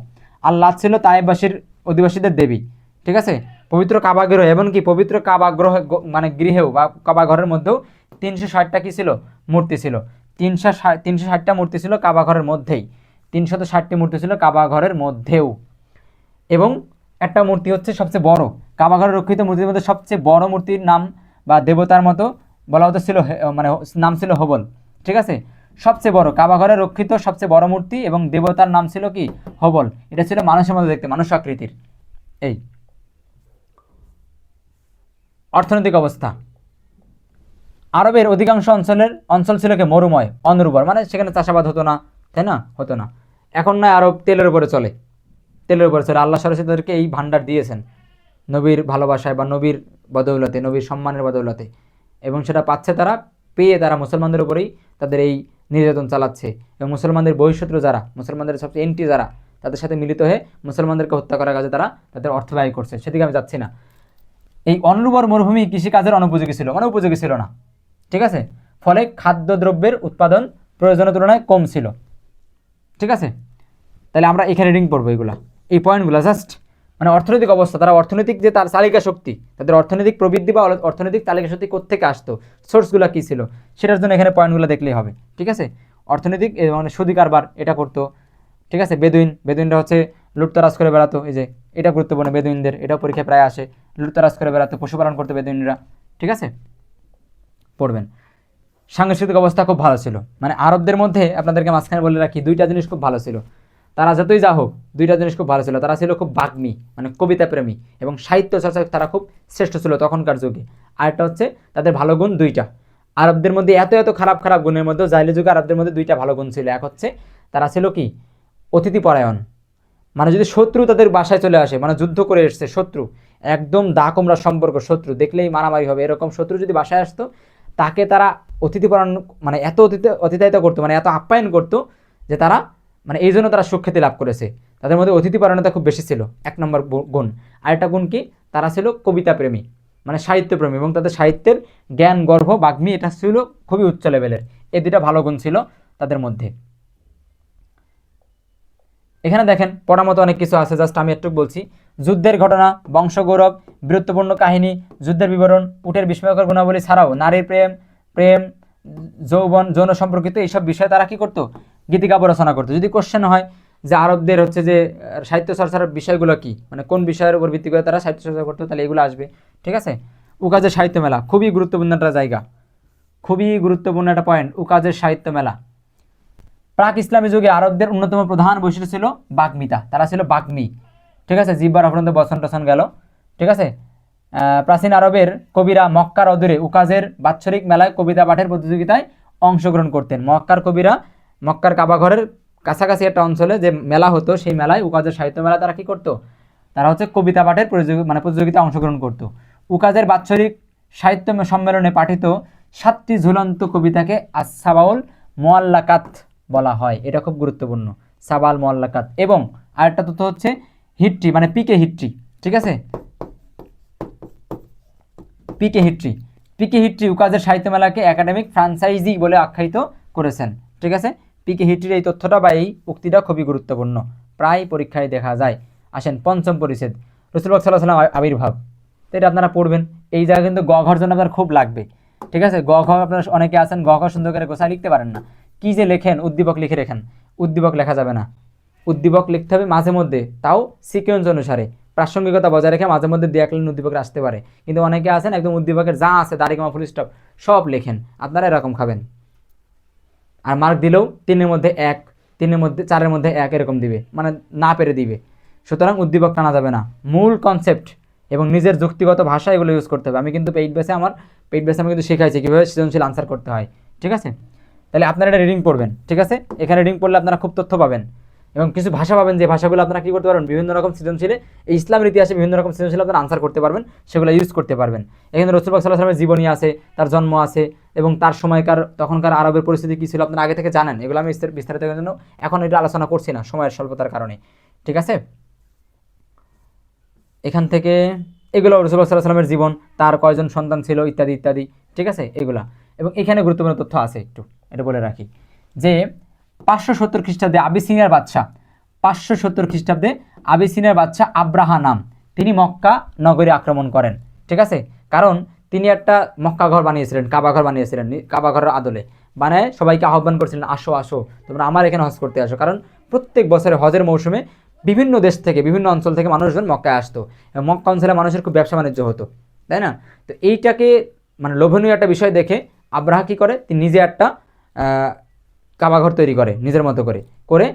আল্লাত ছিল তায়েববাসীর অধিবাসীদের দেবী, ঠিক আছে। পবিত্র কাবাগৃহ, এমনকি পবিত্র কাবাগ্রহ মানে গৃহেও বা কাবাঘরের মধ্যেও 360টা কি ছিল? মূর্তি ছিল। 360টা মূর্তি ছিল কাবাঘরের মধ্যেই, 360টি মূর্তি ছিল কাবাঘরের মধ্যেও। এবং একটা মূর্তি হচ্ছে সবচেয়ে বড়, কাবাঘরের রক্ষিত মূর্তির মধ্যে সবচেয়ে বড় মূর্তির নাম বা দেবতার মতো বলা হতো ছিল মানে নাম ছিল হবল, ঠিক আছে। সবচেয়ে বড় কাবাঘরে রক্ষিত সবচেয়ে বড় মূর্তি এবং দেবতার নাম ছিল কি? হবল। এটা ছিল মানুষের মতো দেখতে, মানুষ আকৃতির। এই অর্থনৈতিক অবস্থা, আরবের অধিকাংশ অঞ্চল ছিল কি মরুময়, অনুর্বর, মানে সেখানে চাষাবাদ হতো না, তাই না? হতো না। এখন নয় আরব তেলের উপরে চলে, তেলের উপরে চলে। আল্লাহ সরাসরি তাদেরকে এই ভান্ডার দিয়েছেন নবীর ভালোবাসায় বা নবীর বদৌলতে, নবীর সম্মানের বদৌলতে, এবং সেটা পাচ্ছে তারা, পেয়ে তারা মুসলমানদের উপরেই তাদের এই নির্যাতন চালাচ্ছে। এবং মুসলমানদের বহিঃশত্রু যারা, মুসলমানদের সবচেয়ে এন্টি যারা, তাদের সাথে মিলিত হয়ে মুসলমানদেরকে হত্যা করার কাজে তারা তাদের অর্থ ব্যয় করছে। সেদিকে আমি যাচ্ছি না। এই অনুর্বর মরুভূমি কৃষিকাজের অনুপযোগী ছিল, মানে উপযোগী ছিল না, ঠিক আছে। ফলে খাদ্যদ্রব্যের উৎপাদন প্রয়োজনের তুলনায় কম ছিল, ঠিক আছে। তাহলে আমরা এখানে রিডিং পড়বো এগুলা, এই পয়েন্টগুলো জাস্ট মানে অর্থনৈতিক অবস্থা, তারা অর্থনৈতিক যে তার চালিকা শক্তি, তাদের অর্থনৈতিক প্রবৃদ্ধি বা অর্থনৈতিক চালিকা শক্তি কোত্থেকে আসতো, সোর্সগুলো কী ছিল, সেটার জন্য এখানে পয়েন্টগুলো দেখলেই হবে, ঠিক আছে। অর্থনৈতিক মানে সুদি কারবার এটা করতো, ঠিক আছে। বেদুইনরা হচ্ছে লুটতরাজ করে বেড়াতো, এই যে এটা গুরুত্বপূর্ণ, বেদুইনদের এটাও পরীক্ষায় প্রায় আসে। লুটতরাজ করে বেড়াতো, পশুপালন করতো বেদুইনরা, ঠিক আছে, পড়বেন। সাংস্কৃতিক অবস্থা খুব ভালো ছিল, মানে আরবদের মধ্যে আপনাদেরকে মাঝখানে বলে রাখি, দুইটা জিনিস খুব ভালো ছিল। তারা যতই যা হোক, দুইটা জিনিস খুব ভালো ছিল। তারা ছিল খুব বাগ্মী, মানে কবিতা প্রেমী, এবং সাহিত্য চর্চায় তারা খুব শ্রেষ্ঠ ছিল তখনকার যুগে। আরেকটা হচ্ছে তাদের ভালো গুণ দুইটা। আরবদের মধ্যে এত এত খারাপ খারাপ গুণের মধ্যে জাহিলি যুগে আরবদের মধ্যে দুইটা ভালো গুণ ছিল। এক হচ্ছে তারা ছিল কি অতিথি পরায়ণ, মানে যদি শত্রু তাদের বাসায় চলে আসে, মানে যুদ্ধ করে এসছে শত্রু, একদম দা কোমরা সম্পর্ক, শত্রু দেখলেই মারামারি হবে এরকম শত্রু যদি বাসায় আসতো, তাকে তারা অতিথিপরায়ণ মানে এত অতিথায়িত করতো, মানে এত আপ্যায়ন করতো যে তারা মানে এই জন্য তারা সুখ্যাতি লাভ করেছে। তাদের মধ্যে অতিথিপরায়ণতা খুব বেশি ছিল, এক নম্বর গুণ। আরেকটা গুণ কি, তারা ছিল কবিতা প্রেমী, মানে সাহিত্যপ্রেমী, এবং তাদের সাহিত্যের জ্ঞান গর্ভ বাগ্মী এটা ছিল খুবই উচ্চ লেভেলের। এই দুটা ভালো গুণ ছিল তাদের মধ্যে। এখানে দেখেন পড়ার মতো অনেক কিছু আছে, জাস্ট আমি একটু বলছি। যুদ্ধের ঘটনা, বংশগৌরব, বীরত্বপূর্ণ কাহিনী, যুদ্ধের বিবরণ, উটের বিস্ময়কর গুণাবলী ছাড়াও নারীর প্রেম প্রেম যৌবন, যৌন সম্পর্কিত এইসব বিষয়ে তারা কি করতো? গীতিকাব্য রচনা করতো। যদি কোশ্চেন হয় যে আরবদের হচ্ছে যে সাহিত্য চর্চার বিষয়গুলো কি, মানে কোন বিষয়ের উপর ভিত্তি করে তারা সাহিত্য চর্চা করতো, তাহলে এগুলো আসবে, ঠিক আছে। উকাজের সাহিত্য মেলা খুবই গুরুত্বপূর্ণ একটা জায়গা, খুবই গুরুত্বপূর্ণ একটা পয়েন্ট, উকাজের সাহিত্য মেলা। প্রাক ইসলামী যুগে আরবদের অন্যতম প্রধান বৈশিষ্ট্য ছিল বাগ্মিতা, তারা ছিল বাগ্মী, ঠিক আছে। জিব্বার অফরন্ত বচন টচন গেল, ঠিক আছে। প্রাচীন আরবের কবিরা মক্কার অদূরে উকাজের বাৎসরিক মেলায় কবিতা পাঠের প্রতিযোগিতায় অংশগ্রহণ করতেন। মক্কার কবিরা মক্কার কাবাঘরের কাছাকাছি একটা অঞ্চলে যে মেলা হতো, সেই মেলায় উকাজের সাহিত্য মেলা তারা কি করতো? তারা হচ্ছে কবিতা পাঠের প্রতিযোগিতায় অংশগ্রহণ করতো। উকাজের বাৎসরিক সাহিত্য সম্মেলনে পাঠিত 7টি ঝুলন্ত কবিতাকে আসসাবাউল মোয়াল্লাকাত বলা হয়, এটা খুব গুরুত্বপূর্ণ, সাবাল মোয়াল্লাকাত। এবং আরেকটা তথ্য হচ্ছে হিট্রি, মানে পিকে হিট্রি, ঠিক আছে, পিকে হিট্রি উকাজের সাহিত্য মেলাকে একাডেমিক ফ্রাঞ্চাইজি বলে আখ্যায়িত করেছেন, ঠিক আছে। পিকে হিট্রির এই তথ্যটা বা এই উক্তিটা খুবই গুরুত্বপূর্ণ, প্রায় পরীক্ষায় দেখা যায়। আসেন পঞ্চম পরিচ্ছেদ, রাসূলুল্লাহ সাল্লাল্লাহু আলাইহি ওয়াসাল্লাম আবির্ভাব। তো এটা আপনারা পড়বেন, এই জায়গা কিন্তু গ ঘর জন্য আপনার খুব লাগবে, ঠিক আছে। গ ঘ আপনারা অনেকে আছেন গ ঘ সুন্দর করে গোছায় লিখতে পারেন না, কী যে লেখেন, উদ্দীপক লিখে রেখেন, উদ্দীপক লেখা যাবে না। উদ্দীপক লিখতে হবে মাঝে মধ্যে, তাও সিকোয়েন্স অনুসারে, প্রাসঙ্গিকতা বজায় রেখে মাঝে মধ্যে 2-1 লাইন উদ্দীপক আসতে পারে। কিন্তু অনেকে আছেন একদম উদ্দীপকের যা আছে দাড়িকমা ফুল স্টপ সব লেখেন, আপনারা এরকম খাবেন। আর মার্ক দিলেও 3-এর মধ্যে 1, 3-এর মধ্যে 4-এর মধ্যে 1 এরকম দিবে, মানে না পেরে দিবে। সুতরাং উদ্দীপক টানা যাবে না, মূল কনসেপ্ট এবং নিজের যুক্তিগত ভাষা এগুলো ইউজ করতে হবে। আমি কিন্তু পেইড বেসে আমি কিন্তু শেখাইছি কীভাবে সৃজনশীল আনসার করতে হয়, ঠিক আছে? তাহলে আপনারা এটা রিডিং পড়বেন, ঠিক আছে? এখানে রিডিং পড়লে আপনারা খুব তথ্য পাবেন এবং কিছু ভাষা পাবেন, যে ভাষাগুলো আপনারা কী করতে পারবেন, বিভিন্ন রকম সৃজনশীলে, এই ইসলামের ইতিহাসে বিভিন্ন রকম সৃজনশীল আপনারা আনসার করতে পারবেন, সেগুলো ইউজ করতে পারবেন। এখানে রাসূল সাল্লাল্লাহু আলাইহি ওয়াসাল্লামের জীবনী আছে, তার জন্ম আছে এবং তার সময়কার তখনকার আরবের পরিস্থিতি কী ছিল আপনারা আগে থেকে জানেন। এগুলো আমি বিস্তারিত জন্য এখন এটা আলোচনা করছি না, সময়ের স্বল্পতার কারণে, ঠিক আছে? এখান থেকে এগুলো রাসূল সাল্লাল্লাহু আলাইহি ওয়াসাল্লামের জীবন, তার কয়জন সন্তান ছিল ইত্যাদি ইত্যাদি, ঠিক আছে? এগুলা এবং এখানে গুরুত্বপূর্ণ তথ্য আছে, একটু এটা বলে রাখি যে 570 খ্রিস্টাব্দে আবিসিনিয়ার বাদশাহ, 570 খ্রিস্টাব্দে আবিসিনিয়ার বাদশাহ আব্রাহা নাম, তিনি মক্কা নগরী আক্রমণ করেন, ঠিক আছে? কারণ তিনি একটা মক্কা ঘর বানিয়েছিলেন, কাবা ঘর বানিয়েছিলেন, কাবা ঘরের আদলে বানায় সবাইকে আহ্বান করেছিলেন, আসো আসো তোমরা আমার এখানে হজ করতে আসো। কারণ প্রত্যেক বছরে হজের মৌসুমে বিভিন্ন দেশ থেকে, বিভিন্ন অঞ্চল থেকে মানুষজন মক্কায় আসতো এবং মক্কা অঞ্চলে মানুষের খুব ব্যবসা বাণিজ্য হতো, তাই না? তো এইটাকে মানে লোভনীয় একটা বিষয় দেখে আব্রাহা কী করে, তিনি নিজে একটা কাবাঘর তৈরি করে, নিজের মতো করে করে,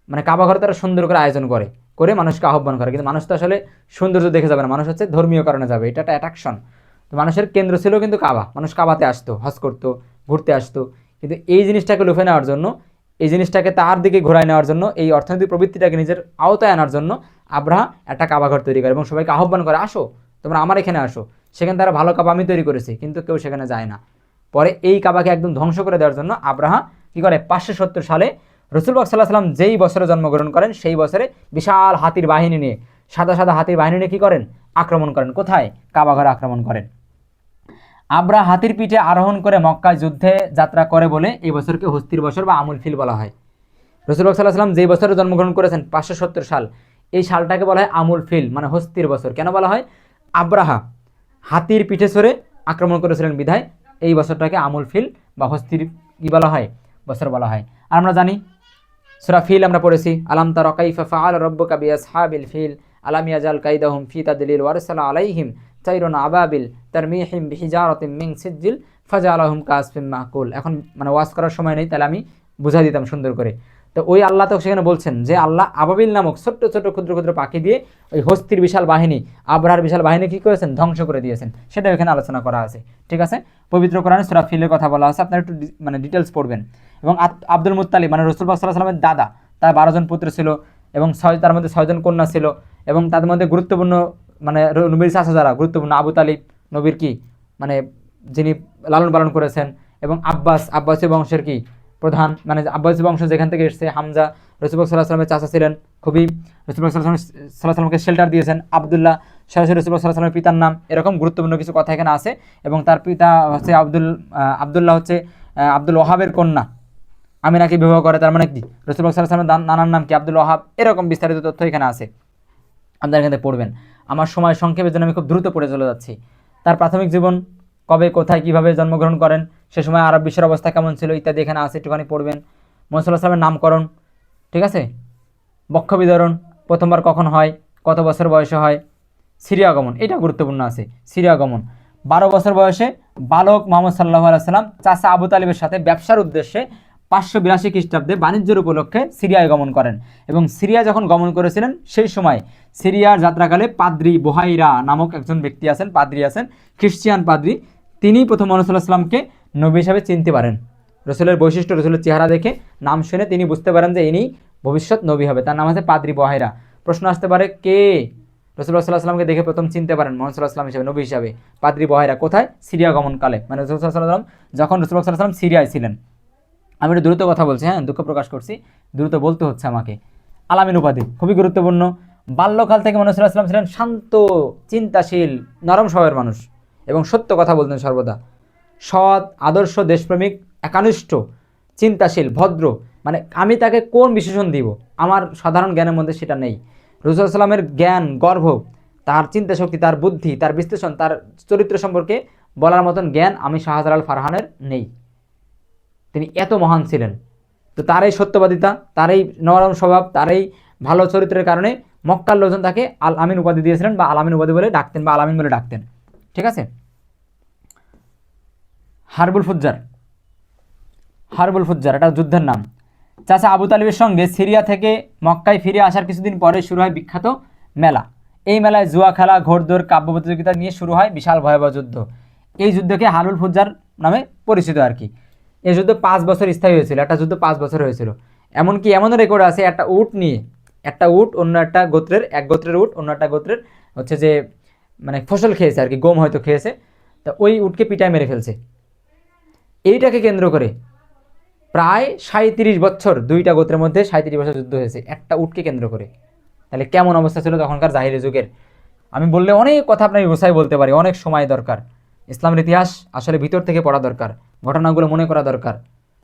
মানে কাবাঘর তারা সুন্দর করে আয়োজন করে করে মানুষকে আহ্বান করে। কিন্তু মানুষ তো আসলে সৌন্দর্য দেখে যাবে না, মানুষ হচ্ছে ধর্মীয় কারণে যাবে, এটা একটা অ্যাট্রাকশন। তো মানুষের কেন্দ্র ছিল কিন্তু কাবা, মানুষ কাবাতে আসতো, হজ করতো, ঘুরতে আসতো। কিন্তু এই জিনিসটাকে লুফে নেওয়ার জন্য, এই জিনিসটাকে তার দিকে ঘোরায় নেওয়ার জন্য, এই অর্থনৈতিক প্রবৃত্তিটাকে নিজের আওতায় আনার জন্য আব্রাহা একটা কাবাঘর তৈরি করে এবং সবাইকে আহ্বান করে, আসো তোমরা আমার এখানে আসো। সেখানে তারা ভালো কাবা আমি তৈরি করেছি, কিন্তু কেউ সেখানে যায় না। পরে এই কাবাকে একদম ধ্বংস করে দেওয়ার জন্য আব্রাহা কী করে, 570 সালে রাসূল পাক সাল্লাল্লাহু আলাইহি ওয়াসাল্লাম যেই বছরে জন্মগ্রহণ করেন সেই বছরে বিশাল হাতির বাহিনী নিয়ে, সাদা সাদা হাতির বাহিনী নিয়ে কী করেন, আক্রমণ করেন। কোথায়? কাবাঘরে আক্রমণ করেন। আব্রাহা হাতির পিঠে আরোহণ করে মক্কায় যুদ্ধে যাত্রা করে বলে এই বছরকে হস্তির বছর বা আমুল ফিল বলা হয়। রাসূল পাক সাল্লাল্লাহু আলাইহি ওয়াসাল্লাম যেই বছরে জন্মগ্রহণ করেছেন 570 সাল, এই সালটাকে বলা হয় আমুল ফিল, মানে হস্তির বছর। কেন বলা হয়? আব্রাহা হাতির পিঠে চড়ে আক্রমণ করেছিলেন বিধায় এই বছরটাকে আমুল ফিল বা হস্তির কি বলা হয়, বছর বলা হয়। আর আমরা জানি সূরা ফিল আমরা পড়েছি, আলাম তারা কাইফা ফাআলা রাব্বুকা বিআসহাবিল ফিল আলাম ইয়াজাল কাইদাহুম ফি তাদলিল ওয়ারসালা আলাইহিম তাইরুন আবাবিল তারমিহিম বিহিজারাতিন মিন সিজ্জিল ফাজালাহুম কাসফিন মাকুল। এখন মানে ওয়াজ করার সময় নেই, তাহলে আমি বুঝাই দিতাম সুন্দর করে। তো ওই আল্লাহ তো সেখানে বলছেন যে আল্লাহ আবাবিল নামক ছোট্ট ছোট্ট ক্ষুদ্র ক্ষুদ্র পাখি দিয়ে ওই হস্তির বিশাল বাহিনী, আব্রাহার বিশাল বাহিনী কী করেছেন, ধ্বংস করে দিয়েছেন। সেটা এখানে আলোচনা করা আছে, ঠিক আছে? পবিত্র কোরআনে সূরা ফিলের কথা বলা আছে, আপনারা একটু মানে ডিটেলস পড়বেন। এবং আব্দুল মুত্তালিব মানে রাসূল সাল্লাল্লাহু আলাইহি ওয়াসাল্লামের দাদা, তার 12 জন পুত্র ছিল এবং তার মধ্যে 6 জন কন্যা ছিল এবং তাদের মধ্যে গুরুত্বপূর্ণ মানে নবীর চাচা যারা গুরুত্বপূর্ণ, আবু তালিব নবীর কি মানে যিনি লালন পালন করেছেন, এবং আব্বাসী বংশের কি প্রধান, মানে আব্বাসী বংশ যেখান থেকে এসেছে, হামজা রাসূল সাল্লাল্লাহু আলাইহি ওয়াসাল্লামের চাচা ছিলেন, খুবই রাসূল সাল্লাল্লাহু আলাইহি ওয়াসাল্লামকে শেল্টার দিয়েছেন। আব্দুল্লাহ সরাসরি রাসূল সাল্লাল্লাহু আলাইহি ওয়াসাল্লামের পিতার নাম, এরকম গুরুত্বপূর্ণ কিছু কথা এখানে আছে। এবং তার পিতা হচ্ছে আব্দুল্লাহ হচ্ছে আব্দুল ওহাবের কন্যা, আমিনাকে বিবাহ করে, তার মানে কি রাসূল সাল্লাল্লাহু আলাইহি ওয়াসাল্লামের নানার নাম কি, আব্দুল ওহাব। এরকম বিস্তারিত তথ্য এখানে আছে, আপনারা এখানে পড়বেন। আমার সময় সংক্ষেপের জন্য আমি খুব দ্রুত পড়ে চলে যাচ্ছি। তার প্রাথমিক জীবন, কবে কোথায় কীভাবে জন্মগ্রহণ করেন, সে সময় আরব বিশ্বের অবস্থা কেমন ছিল ইত্যাদি এখানে আছে, একটুখানি পড়বেন। মুহাম্মদ সাল্লাল্লাহু আলাইহি ওয়াসাল্লামের নামকরণ, ঠিক আছে, বক্ষ বিতরণ, প্রথমবার কখন হয়, কত বছর বয়সে হয়, সিরিয়া আগমন, এটা গুরুত্বপূর্ণ আছে। সিরিয়া আগমন 12 বছর বয়সে বালক মুহাম্মদ সাল্লাল্লাহু আলাইহি ওয়াসাল্লাম চাচা আবু তালিবের সাথে ব্যবসার উদ্দেশ্যে 582 খ্রিস্টাব্দে বাণিজ্যের উপলক্ষে সিরিয়ায় গমন করেন। এবং সিরিয়া যখন গমন করেছিলেন সেই সময় সিরিয়ার যাত্রাকালে পাদ্রি বুহাইরা নামক একজন ব্যক্তি আছেন, পাদ্রি আছেন, খ্রিস্টিয়ান পাদ্রি, তিনি প্রথম মুহাম্মদ সাল্লাল্লাহু আলাইহি ওয়াসাল্লামকে নবী হিসাবে চিনতে পারেন। রসুলের বৈশিষ্ট্য, রসুলের চেহারা দেখে, নাম শুনে তিনি বুঝতে পারেন যে ইনি ভবিষ্যৎ নবী হবে। তার নাম আছে পাদ্রি বুহাইরা। প্রশ্ন আসতে পারে, কে রাসূলুল্লাহ সাল্লাল্লাহু আলাইহি ওয়াসাল্লামকে দেখে প্রথম চিনতে পারেন মুহাম্মদ সাল্লাল্লাহু আলাইহি ওয়াসাল্লাম হিসেবে, নবী হিসাবে? পাদ্রি বুহাইরা। কোথায়? সিরিয়া গমনকালে, মানে রাসূলুল্লাহ সাল্লাল্লাহু আলাইহি ওয়াসাল্লাম যখন রাসূলুল্লাহ সাল্লাল্লাহু আলাইহি ওয়াসাল্লাম সিরিয়ায় ছিলেন। আমি একটু দ্রুত কথা বলছি, হ্যাঁ, দুঃখ প্রকাশ করছি, দ্রুত বলতে হচ্ছে আমাকে। আলামিন উপাধি খুবই গুরুত্বপূর্ণ। বাল্যকাল থেকে মুহাম্মদ সাল্লাল্লাহু আলাইহি ওয়াসাল্লাম ছিলেন শান্ত, চিন্তাশীল, নরম স্বভাবের মানুষ এবং সত্য কথা বলতেন সর্বদা। সৎ, আদর্শ, দেশপ্রেমিক, একানিষ্ঠ, চিন্তাশীল, ভদ্র। মানে আমি তাকে কোন বিশেষণ দিব, আমার সাধারণ জ্ঞানের মধ্যে সেটা নেই। রাসূলুল্লাহ সাল্লাল্লাহু আলাইহি ওয়াসাল্লামের জ্ঞান, গর্ভ, তার চিন্তাশক্তি, তার বুদ্ধি, তার বিশ্লেষণ, তার চরিত্র সম্পর্কে বলার মতন জ্ঞান আমি শাহজালাল ফারহানের নেই। তিনি এত মহান ছিলেন। তো তার এই সত্যবাদিতা, তার এই নরম স্বভাব, তার এই ভালো চরিত্রের কারণে মক্কার লোকজন তাকে আল আমিন উপাধি দিয়েছিলেন, বা আল আমিন উপাধি বলে ডাকতেন, বা আল আমিন বলে ডাকতেন। ঠিক আছে। হারবুল ফুজ্জার, হারবুল ফুজ্জার এটা যুদ্ধের নাম। চাচা আবু তালিবের সঙ্গে সিরিয়া থেকে মক্কায় ফিরে আসার কিছুদিন পরে শুরু হয় বিখ্যাত মেলা। এই মেলায় জুয়া খেলা, ঘোড়দৌড়, কাব্য প্রতিযোগিতা নিয়ে শুরু হয় বিশাল ভয়াবহ যুদ্ধ। এই যুদ্ধকে হারবুল ফুজ্জার নামে পরিচিত আর কি। এই যুদ্ধ 5 বছর স্থায়ী হয়েছিল, একটা যুদ্ধ 5 বছর হয়েছিল। এমনকি এমনও রেকর্ড আছে, একটা উট নিয়ে, একটা উট অন্য একটা গোত্রের, এক গোত্রের উট অন্য একটা গোত্রের হচ্ছে যে মানে ফসল খেয়েছে আর কি, গম হয়তো খেয়েছে, তা ওই উটকে পিটায় মেরে ফেলছে। এইটাকে কেন্দ্র করে প্রায় 37 বছর দুইটা গোত্রের মধ্যে 37 বছর যুদ্ধ হয়েছে একটা উটকে কেন্দ্র করে। তাহলে কেমন অবস্থা ছিল তখনকার জাহিলি যুগের। আমি বললে অনেক কথা আপনাকে গোছাই বলতে পারি, অনেক সময় দরকার। ইসলামের ইতিহাস আসলে ভিতর থেকে পড়া দরকার, ঘটনাগুলো মনে করা দরকার।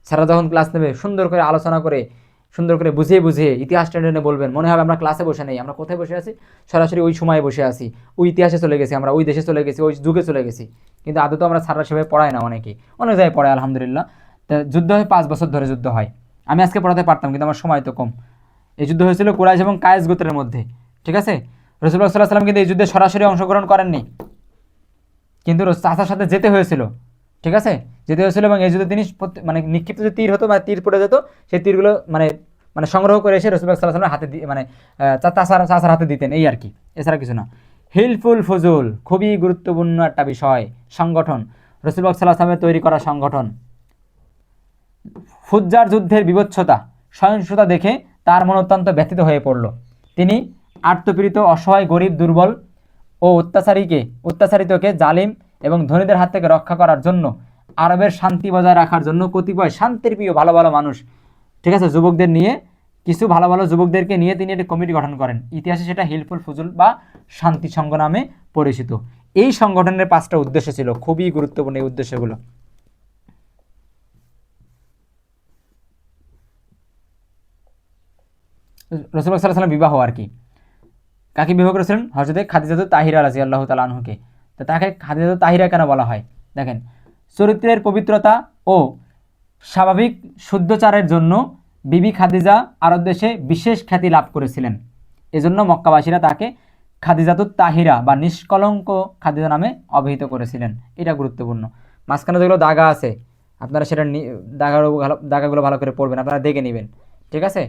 স্যারা যখন ক্লাস নেবে সুন্দর করে আলোচনা করে, সুন্দর করে বুঝিয়ে বুঝিয়ে ইতিহাস টেনে বলবেন, মনে হবে আমরা ক্লাসে বসে নেই, আমরা কোথায় বসে আছি, সরাসরি ওই সময়ে বসে আছি, ওই ইতিহাসে চলে গেছি, আমরা ওই দেশে চলে গেছি, ওই যুগে চলে গেছি। কিন্তু আদৌ তো আমরা স্যাররা সেভাবে পড়াই না, অনেকেই অনেক জায়গায় পড়ায় আলহামদুলিল্লাহ। তা যুদ্ধ হয় 5 বছর ধরে যুদ্ধ হয়। আমি আজকে পড়াতে পারতাম কিন্তু আমার সময় তো কম। এই যুদ্ধ হয়েছিল কুরাইশ এবং কায়েস গোত্রের মধ্যে। ঠিক আছে। রাসূলুল্লাহ সাল্লাল্লাহু আলাইহি ওয়াসাল্লাম কিন্তু এই যুদ্ধে সরাসরি অংশগ্রহণ করেননি, কিন্তু চাচার সাথে যেতে হয়েছিল। ঠিক আছে, যেতে হয়েছিল। এবং এই যুদ্ধে তিনি মানে নিক্ষিপ্ত যে তীর হতো বা তীর পড়ে যেত, সেই তীরগুলো মানে মানে সংগ্রহ করে এসে রাসূলুল্লাহ সাল্লাল্লাহু আলাইহি ওয়াসাল্লামের হাতে মানে চাচার হাতে দিতেন, এই আর কি, এছাড়া কিছু না। হিলফুল ফুজুল খুবই গুরুত্বপূর্ণ একটা বিষয়, সংগঠন, রাসূলুল্লাহ সাল্লাল্লাহু আলাইহি ওয়াসাল্লামের তৈরি করা সংগঠন। ফুজ্জার যুদ্ধের বিভৎসতা, সহিংসতা দেখে তার মন অত্যন্ত ব্যথিত হয়ে পড়ল। তিনি আর্তপীড়িত, অসহায়, গরিব, দুর্বল ও অত্যাচারিতকে জালিম এবং ধনীদের হাত থেকে রক্ষা করার জন্য, আরবের শান্তি বজায় রাখার জন্য কতিপয় শান্তির প্রিয় ভালো ভালো মানুষ, ঠিক আছে, যুবকদের নিয়ে, কিছু ভালো ভালো যুবকদেরকে নিয়ে তিনি একটি কমিটি গঠন করেন। ইতিহাসে সেটা হিলফুল ফুজুল বা শান্তি সংঘ নামে পরিচিত। এই সংগঠনের 5টা উদ্দেশ্য ছিল, খুবই গুরুত্বপূর্ণ এই উদ্দেশ্যগুলো। রাসূলুল্লাহ সাল্লাল্লাহু আলাইহি ওয়াসাল্লাম বিবাহ আর কি, কাকে বিবাহ করেছিলেন? হযরতে খাদিজাতুত তাহিরা রাদিয়াল্লাহু তাআলা আনহুকে। তো তাকে খাদিজাতুত তাহিরা কেন বলা হয়? দেখেন, চরিত্রের পবিত্রতা ও স্বাভাবিক শুদ্ধচারের জন্য বিবি খাদিজা আরব দেশে বিশেষ খ্যাতি লাভ করেছিলেন। এজন্য মক্কাবাসীরা তাকে খাদিজাতুত তাহিরা বা নিষ্কলঙ্ক খাদিজা নামে অভিহিত করেছিলেন। এটা গুরুত্বপূর্ণ। মাঝখানে যেগুলো দাগা আছে আপনারা সেটা দাগাগুলো ভালো করে পড়বেন, আপনারা দেখে নেবেন। ঠিক আছে,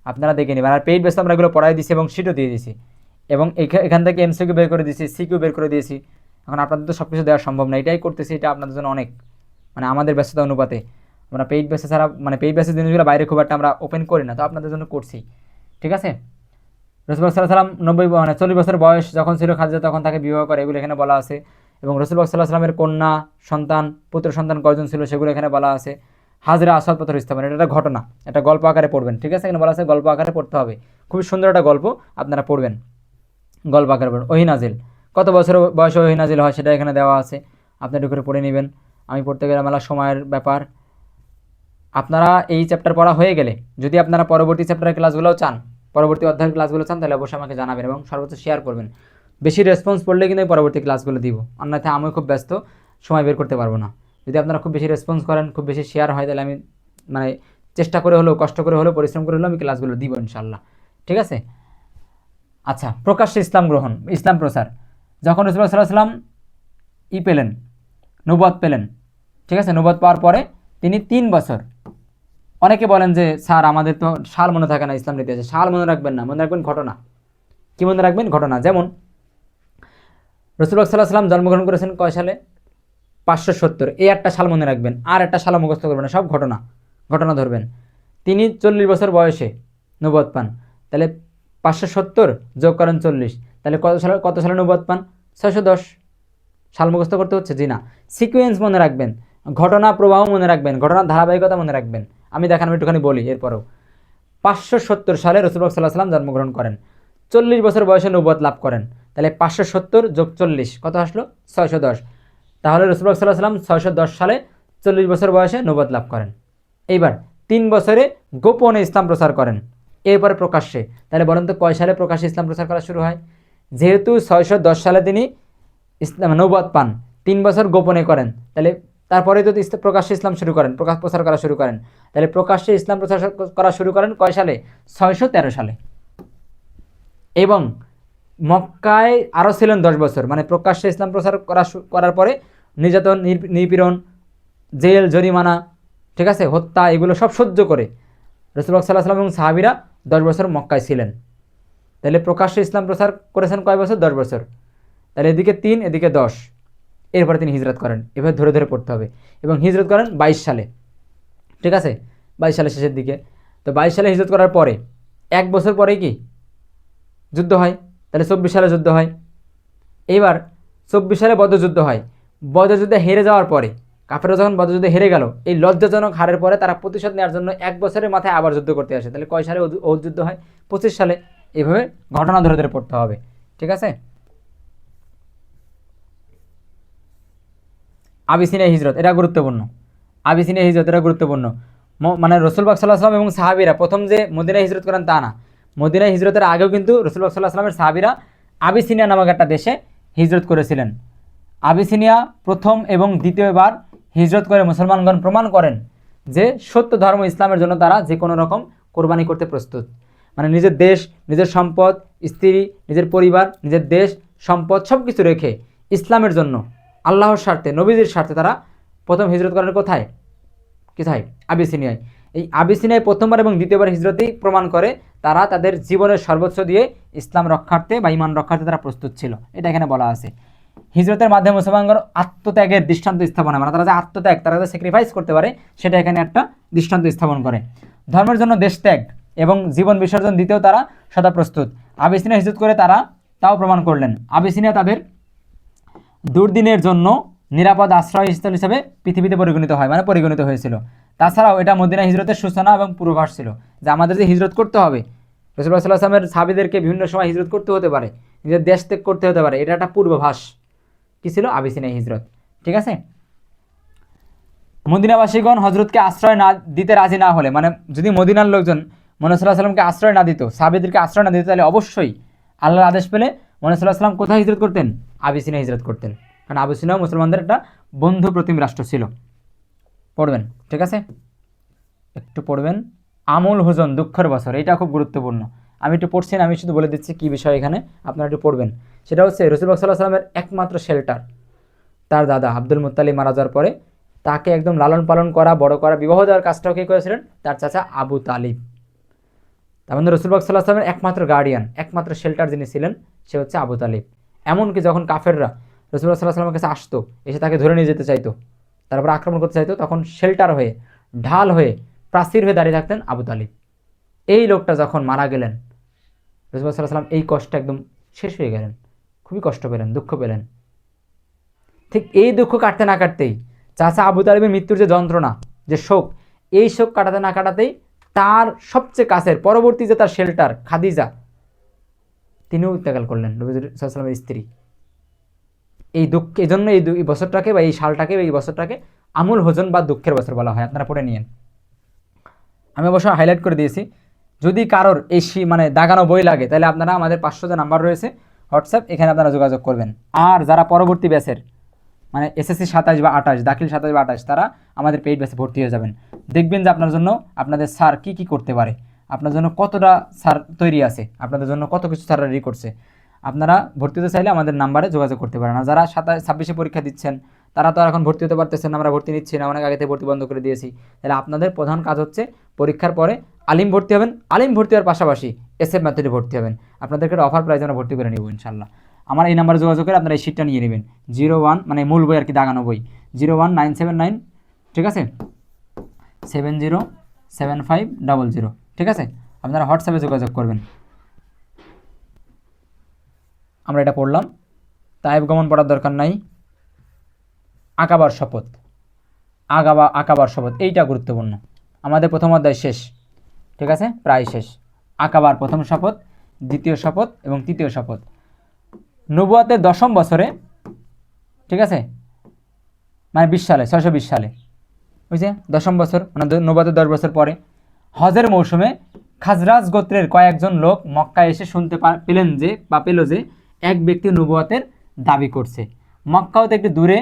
আপনারা দেখে নেবেন। আর পেইড বেসে আমরা এগুলো পড়াই দিছি এবং শিটও দিয়ে দিছি, এবং এখান থেকে এমসিকিউ বের করে দিয়েছি, সিকিউ বের করে দিয়েছি। এখন আপনাদের তো সব কিছু দেওয়া সম্ভব না, এটাই করতেছি, এটা আপনাদের জন্য অনেক, মানে আমাদের ব্যস্ততা অনুপাতে আমরা পেইড বেসে ছাড়া, মানে পেইড বেসের জিনিসগুলো বাইরে খুব একটা আমরা ওপেন করি না, তো আপনাদের জন্য করছি। ঠিক আছে। রাসূলুল্লাহ সাল্লাল্লাহু আলাইহি ওয়াসাল্লাম 40 বছর বয়স যখন ছিল খাদিজা তখন তাকে বিবাহ করে, এগুলো এখানে বলা আছে। এবং রাসূলুল্লাহ সাল্লাল্লাহু আলাইহি ওয়াসাল্লামের কন্যা সন্তান, পুত্র সন্তান কয়জন ছিল সেগুলো এখানে বলা আছে। হাজরা আসওয়াদ পাথর স্থাপন, এটা একটা ঘটনা, এটা গল্প আকারে পড়বেন। ঠিক আছে, এখানে বলা আছে গল্প আকারে পড়তে হবে, খুবই সুন্দর একটা গল্প, আপনারা পড়বেন, গল্প আকারে পড়বেন। ওহী নাজিল, কত বছর বয়সে ওহী নাজিল হয় সেটা এখানে দেওয়া আছে, আপনি একটু করে পড়ে নেবেন। আমি পড়তে গেলে মেলা সময়ের ব্যাপার। আপনারা এই চ্যাপ্টার পড়া হয়ে গেলে যদি আপনারা পরবর্তী চ্যাপ্টারের ক্লাসগুলোও চান, পরবর্তী অধ্যায়ের ক্লাসগুলো চান, তাহলে অবশ্যই আমাকে জানাবেন এবং সর্বোচ্চ শেয়ার করবেন। বেশি রেসপন্স পড়লে কিন্তু আমি পরবর্তী ক্লাসগুলো দিব, অন্যথায় আমিও খুব ব্যস্ত, সময় বের করতে পারবো না। যদি আপনারা খুব বেশি রেসপন্স করেন, খুব বেশি শেয়ার হয়, তাহলে আমি মানে চেষ্টা করে হলেও, কষ্ট করে হলেও, পরিশ্রম করে হলেও আমি ক্লাসগুলো দিব ইনশাল্লাহ। ঠিক আছে। আচ্ছা, প্রকাশ্যে ইসলাম গ্রহণ, ইসলাম প্রচার। যখন রাসূলুল্লাহ সাল্লাল্লাহু আলাইহি ওয়াসাল্লাম পেলেন, নবুয়ত পেলেন, ঠিক আছে, নবুয়ত পাওয়ার পরে তিনি 3 বছর, অনেকে বলেন যে স্যার আমাদের তো সাল মনে থাকে না ইসলাম ইতিহাসে। সাল মনে রাখবেন না, মনে রাখবেন ঘটনা। কি মনে রাখবেন? ঘটনা। যেমন রাসূলুল্লাহ সাল্লাল্লাহু আলাইহি ওয়াসাল্লাম জন্মগ্রহণ করেছেন কয় সালে? 570। এই একটা সাল মনে রাখবেন, আর একটা সাল মুখস্থ করবেন না, সব ঘটনা, ঘটনা ধরবেন। তিনি 40 বছর বয়সে নবুয়ত পান, তাহলে 570 যোগ করেন 40, তাহলে কত সালে নবুয়ত পান? 610। সাল মুখস্থ করতে হচ্ছে? জি না, সিকোয়েন্স মনে রাখবেন, ঘটনা প্রবাহ মনে রাখবেন, ঘটনার ধারাবাহিকতা মনে রাখবেন। আমি দেখেন, আমি একটুখানি বলি এরপরেও। 570 সালে রাসূলুল্লাহ সাল্লাল্লাহু আলাইহি ওয়াসাল্লাম জন্মগ্রহণ করেন, 40 বছর বয়সে নবুয়ত লাভ করেন, তাহলে 570 যোগ 40 কত আসলো? 610। তাহলে রাসূলুল্লাহ সাল্লাল্লাহু আলাইহি ওয়াসাল্লাম 610 সালে 40 বছর বয়সে নবুয়ত লাভ করেন। এইবার 3 বছরে গোপনে ইসলাম প্রচার করেন, এরপরে প্রকাশ্যে। তাহলে বলেন তো কয় সালে প্রকাশ্যে ইসলাম প্রচার করা শুরু হয়? যেহেতু 610 সালে তিনি ইসলাম নবুয়ত পান, 3 বছর গোপনে করেন, তাহলে তারপরে যদি প্রকাশ্যে ইসলাম শুরু করেন, প্রচার করা শুরু করেন, তাহলে প্রকাশ্যে ইসলাম প্রচার করা শুরু করেন কয় সালে? 613 সালে। এবং মক্কায় আরও ছিলেন 10 বছর, মানে প্রকাশ্যে ইসলাম প্রচার করার পরে নির্যাতন, নিপীড়ন, জেল, জরিমানা, ঠিক আছে, হত্যা, এগুলো সব সহ্য করে রাসূলুল্লাহ সাল্লাল্লাহু আলাইহি ওয়াসাল্লাম এবং সাহাবীরা 10 বছর মক্কায় ছিলেন। তাহলে প্রকাশ্যে ইসলাম প্রচার করেছেন কয় বছর? 10 বছর। তাহলে এদিকে 3, এদিকে 10, এরপরে তিনি হিজরত করেন। এভাবে ধরে ধরে পড়তে হবে। এবং হিজরত করেন 22 সালে, ঠিক আছে, 22 সালের শেষের দিকে। তো 22 সালে হিজরত করার পরে 1 বছর পরেই কি যুদ্ধ হয়, তাহলে 24 সালে যুদ্ধ হয়। এইবার 24 সালে বদরযুদ্ধ হয়। বদরযুদ্ধে হেরে যাওয়ার পরে, কাফেররা যখন বদরযুদ্ধে হেরে গেল, এই লজ্জাজনক হারের পরে তারা প্রতিশোধ নেওয়ার জন্য 1 বছরের মাথায় আবার যুদ্ধ করতে আসে। তাহলে কয় সালে ওহুদ যুদ্ধ হয়? 25 সালে। এইভাবে ঘটনা ধরে ধরে পড়তে হবে, ঠিক আছে। আবিসিনিয়া হিজরত, এটা গুরুত্বপূর্ণ। আবিসিনিয়া হিজরত, এটা গুরুত্বপূর্ণ। মানে রাসূলুল্লাহ সাল্লাল্লাহু আলাইহি ওয়াসাল্লাম এবং সাহাবীরা প্রথম যে মদিনায় হিজরত করেন তা না। মদিনায় হিজরতের আগেও কিন্তু রাসূলুল্লাহ সাল্লাল্লাহু আলাইহি ওয়াসাল্লামের সাহাবীরা আবিসিনিয়া নামক একটা দেশে হিজরত করেছিলেন। আবিসিনিয়া প্রথম এবং দ্বিতীয়বার হিজরত করে মুসলমানগণ প্রমাণ করেন যে সত্য ধর্ম ইসলামের জন্য তারা যে কোনো রকম কোরবানি করতে প্রস্তুত। মানে নিজের দেশ, নিজের সম্পদ, স্ত্রী, নিজের পরিবার, নিজের দেশ, সম্পদ সব কিছু রেখে ইসলামের জন্য, আল্লাহর স্বার্থে, নবীজির স্বার্থে তারা প্রথম হিজরত করেন কোথায়? আবিসিনিয়ায়। এই আবিসিনিয়ায় প্রথমবার এবং দ্বিতীয়বার হিজরতেই প্রমাণ করে তারা তাদের জীবনের সর্বোচ্চ দিয়ে ইসলাম রক্ষার্থে বা ঈমান রক্ষার্থে তারা প্রস্তুত ছিল। এটা এখানে বলা আছে। হিজরতের মাধ্যমে মুসলমানগণ আত্মত্যাগের দৃষ্টান্ত স্থাপন, মানে তারা যে আত্মত্যাগ, তারা যে স্যাক্রিফাইস করতে পারে, সেটা এখানে একটা দৃষ্টান্ত স্থাপন করে। ধর্মের জন্য দেশ ত্যাগ এবং জীবন বিসর্জন দিতেও তারা সদা প্রস্তুত। আবিসিনিয়া হিজরত করে তারা তাও প্রমাণ করলেন। আবিসিনিয়া তাদের দুর্দিনের জন্য নিরাপদ আশ্রয়স্থল হিসেবে পৃথিবীতে পরিগণিত হয়, মানে পরিগণিত হয়েছিল। তাছাড়াও এটা মদিনা হিজরতের সূচনা এবং পূর্বাভাস ছিল যে আমাদের যে হিজরত করতে হবে, রাসূলুল্লাহ সাল্লাল্লাহু আলাইহি ওয়াসাল্লামের সাহাবীদেরকে বিভিন্ন সময় হিজরত করতে হতে পারে, নিজের দেশ ত্যাগ করতে হতে পারে, এটা একটা পূর্বাভাস। কি ছিল? আবিসিনিয়া হিজরত, ঠিক আছে। মদিনাবাসীগণ হজরতকে আশ্রয় না দিতে রাজি না হলে, মানে যদি মদিনার লোকজন মুহাম্মদ সাল্লাল্লাহু আলাইহি ওয়াসাল্লামকে আশ্রয় না দিত, সাহাবীদেরকে আশ্রয় না দিত, তাহলে অবশ্যই আল্লাহর আদেশ পেলে মুহাম্মদ সাল্লাল্লাহু আলাইহি ওয়াসাল্লাম কোথায় হিজরত করতেন? আবিসিনিয়া হিজরত করতেন। কারণ আবিসিনিয়া মুসলমানদের একটা বন্ধু প্রতিম রাষ্ট্র ছিল। পড়বেন, ঠিক আছে, একটু পড়বেন। আমুল হুজন, দুঃখের বছর, এটা খুব গুরুত্বপূর্ণ। আমি একটু পড়ছি না, আমি শুধু বলে দিচ্ছি কী বিষয় এখানে, আপনারা একটু পড়বেন। সেটা হচ্ছে রাসূলুল্লাহ সাল্লাল্লাহু আলাইহি ওয়াসাল্লামের একমাত্র শেল্টার, তার দাদা আব্দুল মুত্তালিব মারা যাওয়ার পরে তাকে একদম লালন পালন করা, বড় করা, বিবাহ দেওয়ার কাজটাও কে করেছিলেন? তার চাচা আবু তালিব। তার মধ্যে রাসূলুল্লাহ সাল্লাল্লাহু আলাইহি ওয়াসাল্লামের একমাত্র গার্ডিয়ান, একমাত্র শেল্টার যিনি ছিলেন, সে হচ্ছে আবু তালিব। এমনকি যখন কাফেররা রাসূলুল্লাহ সাল্লাল্লাহু আলাইহি ওয়াসাল্লামের কাছে আসতো, এসে তাকে ধরে নিয়ে যেতে চাইতো, তারপর আক্রমণ করতে চাইতো, তখন শেল্টার হয়ে, ঢাল হয়ে, প্রাচীর হয়ে দাঁড়িয়ে থাকতেন আবু তালিব। এই লোকটা যখন মারা গেলেন, রাসূলুল্লাহ সাল্লাল্লাহু আলাইহি ওয়াসাল্লাম এই কষ্টে একদম শেষ হয়ে গেলেন, খুবই কষ্ট পেলেন, দুঃখ পেলেন। ঠিক এই দুঃখ কাটতে না কাটতেই, চাচা আবু তালিবের মৃত্যুর যে যন্ত্রণা, যে শোক, এই শোক কাটাতে না কাটাতেই তার সবচেয়ে কাছের, পরবর্তী যে তার শেল্টার খাদিজা, তিনিও ইন্তেকাল করলেন, নবী সাল্লাল্লাহু আলাইহি ওয়াসাল্লামের স্ত্রী। এই দুঃখ, এই জন্য এই বছরটাকে বা এই সালটাকে, এই বছরটাকে আমুল হোজন বা দুঃখের বছর বলা হয়। আপনারা পড়ে নিয়েন, আমি অবশ্য হাইলাইট করে দিয়েছি। যদি কারোর এই মানে দাগানো বই লাগে, তাহলে আপনারা আমাদের 500 যে নাম্বার রয়েছে হোয়াটসঅ্যাপ, এখানে আপনারা যোগাযোগ করবেন। আর যারা পরবর্তী ব্যাচের, মানে এসএসসি 27 বা 28, দাখিল 27 বা 28, তারা আমাদের পেইড ব্যাচে ভর্তি হয়ে যাবেন। দেখবেন যে আপনার জন্য আপনাদের স্যার কী কী করতে পারে, আপনার জন্য কতটা স্যার তৈরি আছে, আপনাদের জন্য কত কিছু স্যার রেডি করছে। আপনারা ভর্তি হতে চাইলে আমাদের নাম্বারে যোগাযোগ করতে পারেন। আর যারা 26-এ পরীক্ষা দিচ্ছেন, তারা তো আর এখন ভর্তি হতে পারতেছেন না, আমরা ভর্তি নিচ্ছি না, অনেক আগে থেকে ভর্তি বন্ধ করে দিয়েছি। তাহলে আপনাদের প্রধান কাজ হচ্ছে পরীক্ষার পরে আলিম ভর্তি হবেন, আলিম ভর্তি হওয়ার পাশাপাশি এসএফ মেথডে ভর্তি হবেন। আপনাদেরকে অফার প্রাইস আমরা ভর্তি করে নেব ইনশাল্লাহ। আমার এই নাম্বারে যোগাযোগ করে আপনারা এই সিটটা নিয়ে নেবেন। 01, মানে মূল বই আর কি, দাগানো বই, 01979, ঠিক আছে, 707500, ঠিক আছে। আপনারা হোয়াটসঅ্যাপে যোগাযোগ করবেন। আমরা এটা পড়লাম, তায়েব গমন পড়ার দরকার নাই। আকাবার শপথ, আকাবার শপথ, এইটা গুরুত্বপূর্ণ। আমাদের প্রথম অধ্যায় শেষ, ঠিক আছে, প্রায় শেষ। আকাবার প্রথম শপথ, দ্বিতীয় শপথ এবং তৃতীয় শপথ। নবুয়াতের 10ম বছরে, ঠিক আছে, মানে 20 সালে, 620 সালে, বুঝছে, 10ম বছর, মানে নবুয়াতের 10 বছর পরে, হজের মৌসুমে খাজরাজ গোত্রের কয়েকজন লোক মক্কায় এসে শুনতে পেলেন যে, বা পেল যে, এক ব্যক্তি নবুয়াতের দাবি করছে। মক্কা হতে একটু দূরে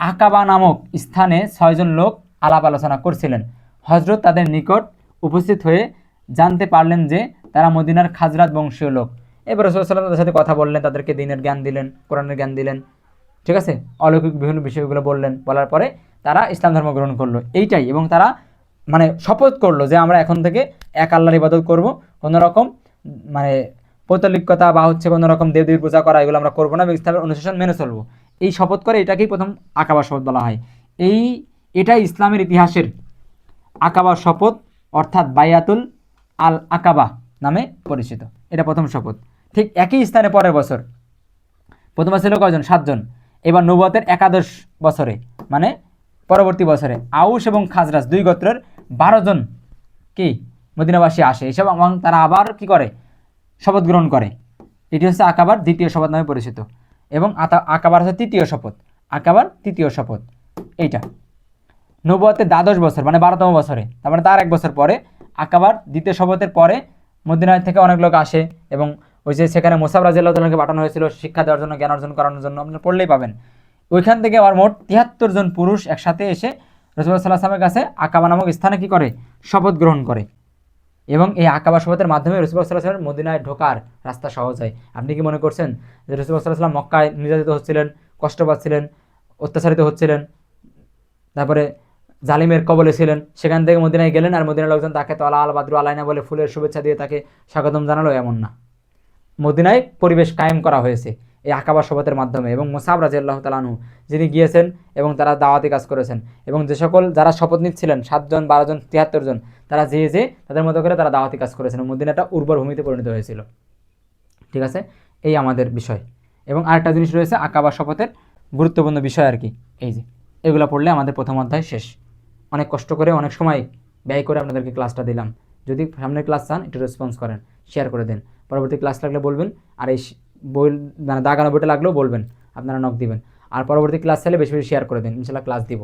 আকাবা নামক স্থানে 6 জন লোক আলাপ আলোচনা করছিলেন। হযরত তাদের নিকট উপস্থিত হয়ে জানতে পারলেন যে তারা মদিনার খাজরাত বংশীয় লোক। এবার রাসূল সাল্লাল্লাহু আলাইহি ওয়াসাল্লাম তাদের সাথে কথা বললেন, তাদেরকে দ্বীনের জ্ঞান দিলেন, কোরআনের জ্ঞান দিলেন, ঠিক আছে, অলৌকিক বিভিন্ন বিষয়গুলো বললেন। বলার পরে তারা ইসলাম ধর্ম গ্রহণ করলো, এইটাই। এবং তারা মানে শপথ করলো যে আমরা এখন থেকে এক আল্লাহর ইবাদত করব, কোনো রকম মানে পৌত্তলিকতা বা হচ্ছে কোনো রকম দেবদেবীর পূজা করা এগুলো আমরা করবো না, এবং ইসলামের অনুশাসন মেনে চলবো। এই শপথ করে এটাকেই প্রথম আকাবা শপথ বলা হয়। এটাই ইসলামের ইতিহাসের আকাবা শপথ, অর্থাৎ বায়াতুল আল আকাবা নামে পরিচিত। এটা প্রথম শপথ। ঠিক একই স্থানে পরের বছর, প্রথমে ছিল কয়জন? 7 জন। এবার নবুয়তের একাদশ বছরে মানে পরবর্তী বছরে আউস এবং খাজরাজ 2 গোত্রের 12 জন কি মদিনাবাসী আসে এসব, এবং তারা আবার কি করে? শপথ গ্রহণ করে। এটি হচ্ছে আকাবার দ্বিতীয় শপথ নামে পরিচিত। এবং আকাবার হচ্ছে তৃতীয় শপথ, আকাবার তৃতীয় শপথ এইটা। নবুয়তের দ্বাদশ বছর মানে 12তম বছরে, তার মানে তার 1 বছর পরে আকাবার দ্বিতীয় শপথের পরে মদিনা থেকে অনেক লোক আসে, এবং ওই যে সেখানে মুসাব রাদিয়াল্লাহু তাআলাকে পাঠানো হয়েছিল শিক্ষা দেওয়ার জন্য, জ্ঞান অর্জন করানোর জন্য, আপনারা পড়লেই পাবেন। ওইখান থেকে আবার মোট 73 জন পুরুষ একসাথে এসে রাসূলুল্লাহ সাল্লাল্লাহু আলাইহি ওয়াসাল্লামের কাছে আকাবা নামক স্থানে কি করে? শপথ গ্রহণ করে। এবং এই আকাবা শপথের মাধ্যমে রাসূলুল্লাহ সাল্লাল্লাহু আলাইহি ওয়াসাল্লাম মদিনায় ঢোকার রাস্তা সহজ হয়। আপনি কি মনে করছেন যে রাসূলুল্লাহ সাল্লাল্লাহু আলাইহি ওয়াসাল্লাম মক্কায় নির্যাতিত হচ্ছিলেন, কষ্ট পাচ্ছিলেন, অত্যাচারিত হচ্ছিলেন, তারপরে জালিমের কবলে ছিলেন, সেখান থেকে মদিনায় গেলেন আর মদিনার লোকজন তাকে তলা আল বাদরু আলাইনা বলে ফুলের শুভেচ্ছা দিয়ে তাকে স্বাগতম জানালো? এমন না। মদিনায় পরিবেশ কায়েম করা হয়েছে এই আকাবা শপথের মাধ্যমে। এবং মুসাব রাদিয়াল্লাহু তাআলা আনহু যিনি গিয়েছেন এবং তারা দাওয়াতি কাজ করেছেন, এবং যে সকল যারা শপথ নিচ্ছিলেন 7 জন 12 জন 73 জন, তারা যে তাদের মতো করে তারা দাওয়াতি কাজ করেছেন। মদিনাটা উর্বর ভূমিতে পরিণত হয়েছিল। ঠিক আছে, এই আমাদের বিষয়। এবং আরেকটা জিনিস রয়েছে আকাবা শপথের গুরুত্বপূর্ণ বিষয় আর কি, এই যে এগুলো পড়লে আমাদের প্রথম অধ্যায় শেষ। অনেক কষ্ট করে অনেক সময় ব্যয় করে আপনাদেরকে ক্লাসটা দিলাম। যদি সামনের ক্লাস চান একটু রেসপন্স করেন, শেয়ার করে দেন। পরবর্তী ক্লাস লাগলে বলবেন, আর এই বই মানে দাগানো বইটা লাগলেও বলবেন, আপনারা নক দিবেন। আর পরবর্তী ক্লাস চাইলে বেশি বেশি শেয়ার করে দেন, ইনশাল্লাহ ক্লাস দিব।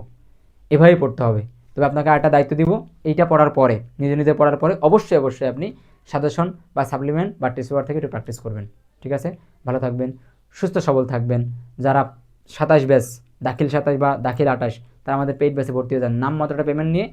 এভাবেই পড়তে হবে। তবে আপনাকে আরেকটা দায়িত্ব দিব, এইটা পড়ার পরে নিজে নিজে পড়ার পরে অবশ্যই আপনি সাজেশন বা সাপ্লিমেন্ট বা টেস্ট পেপার থেকে একটু প্র্যাকটিস করবেন। ঠিক আছে, ভালো থাকবেন, সুস্থ সবল থাকবেন। যারা 27 ব্যাচ, দাখিল 27 বা দাখিল 28, তারা আমাদের পেইড ব্যাচে ভর্তি হয়ে যান। নামমাত্রটা পেমেন্ট নিয়ে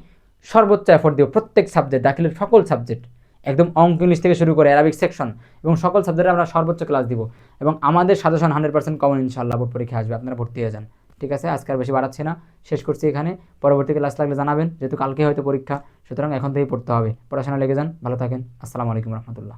সর্বোচ্চ এফোর্ট দিব প্রত্যেক সাবজেক্ট, দাখিলের সকল সাবজেক্ট, একদম অঙ্ক ইংলিশ থেকে শুরু করে অ্যারাবিক সেকশন এবং সকল সাবজেক্টে আমরা সর্বোচ্চ ক্লাস দিব। এবং আমাদের সাজেশন 100% কমন ইনশাআল্লাহ বোর্ড পরীক্ষা আসবে, আপনারা ভর্তি হয়ে যান। ঠিক আছে, আজকে আর বেশি বাড়াচ্ছি না, শেষ করছি এখানে। পরবর্তী ক্লাস লাগলে জানাবেন, যেহেতু কালকে হয়তো পরীক্ষা, সুতরাং এখন থেকেই পড়তে হবে। পড়াশোনা লেগে যান, ভালো থাকেন। আসসালামু আলাইকুম রহমতুল্লাহ।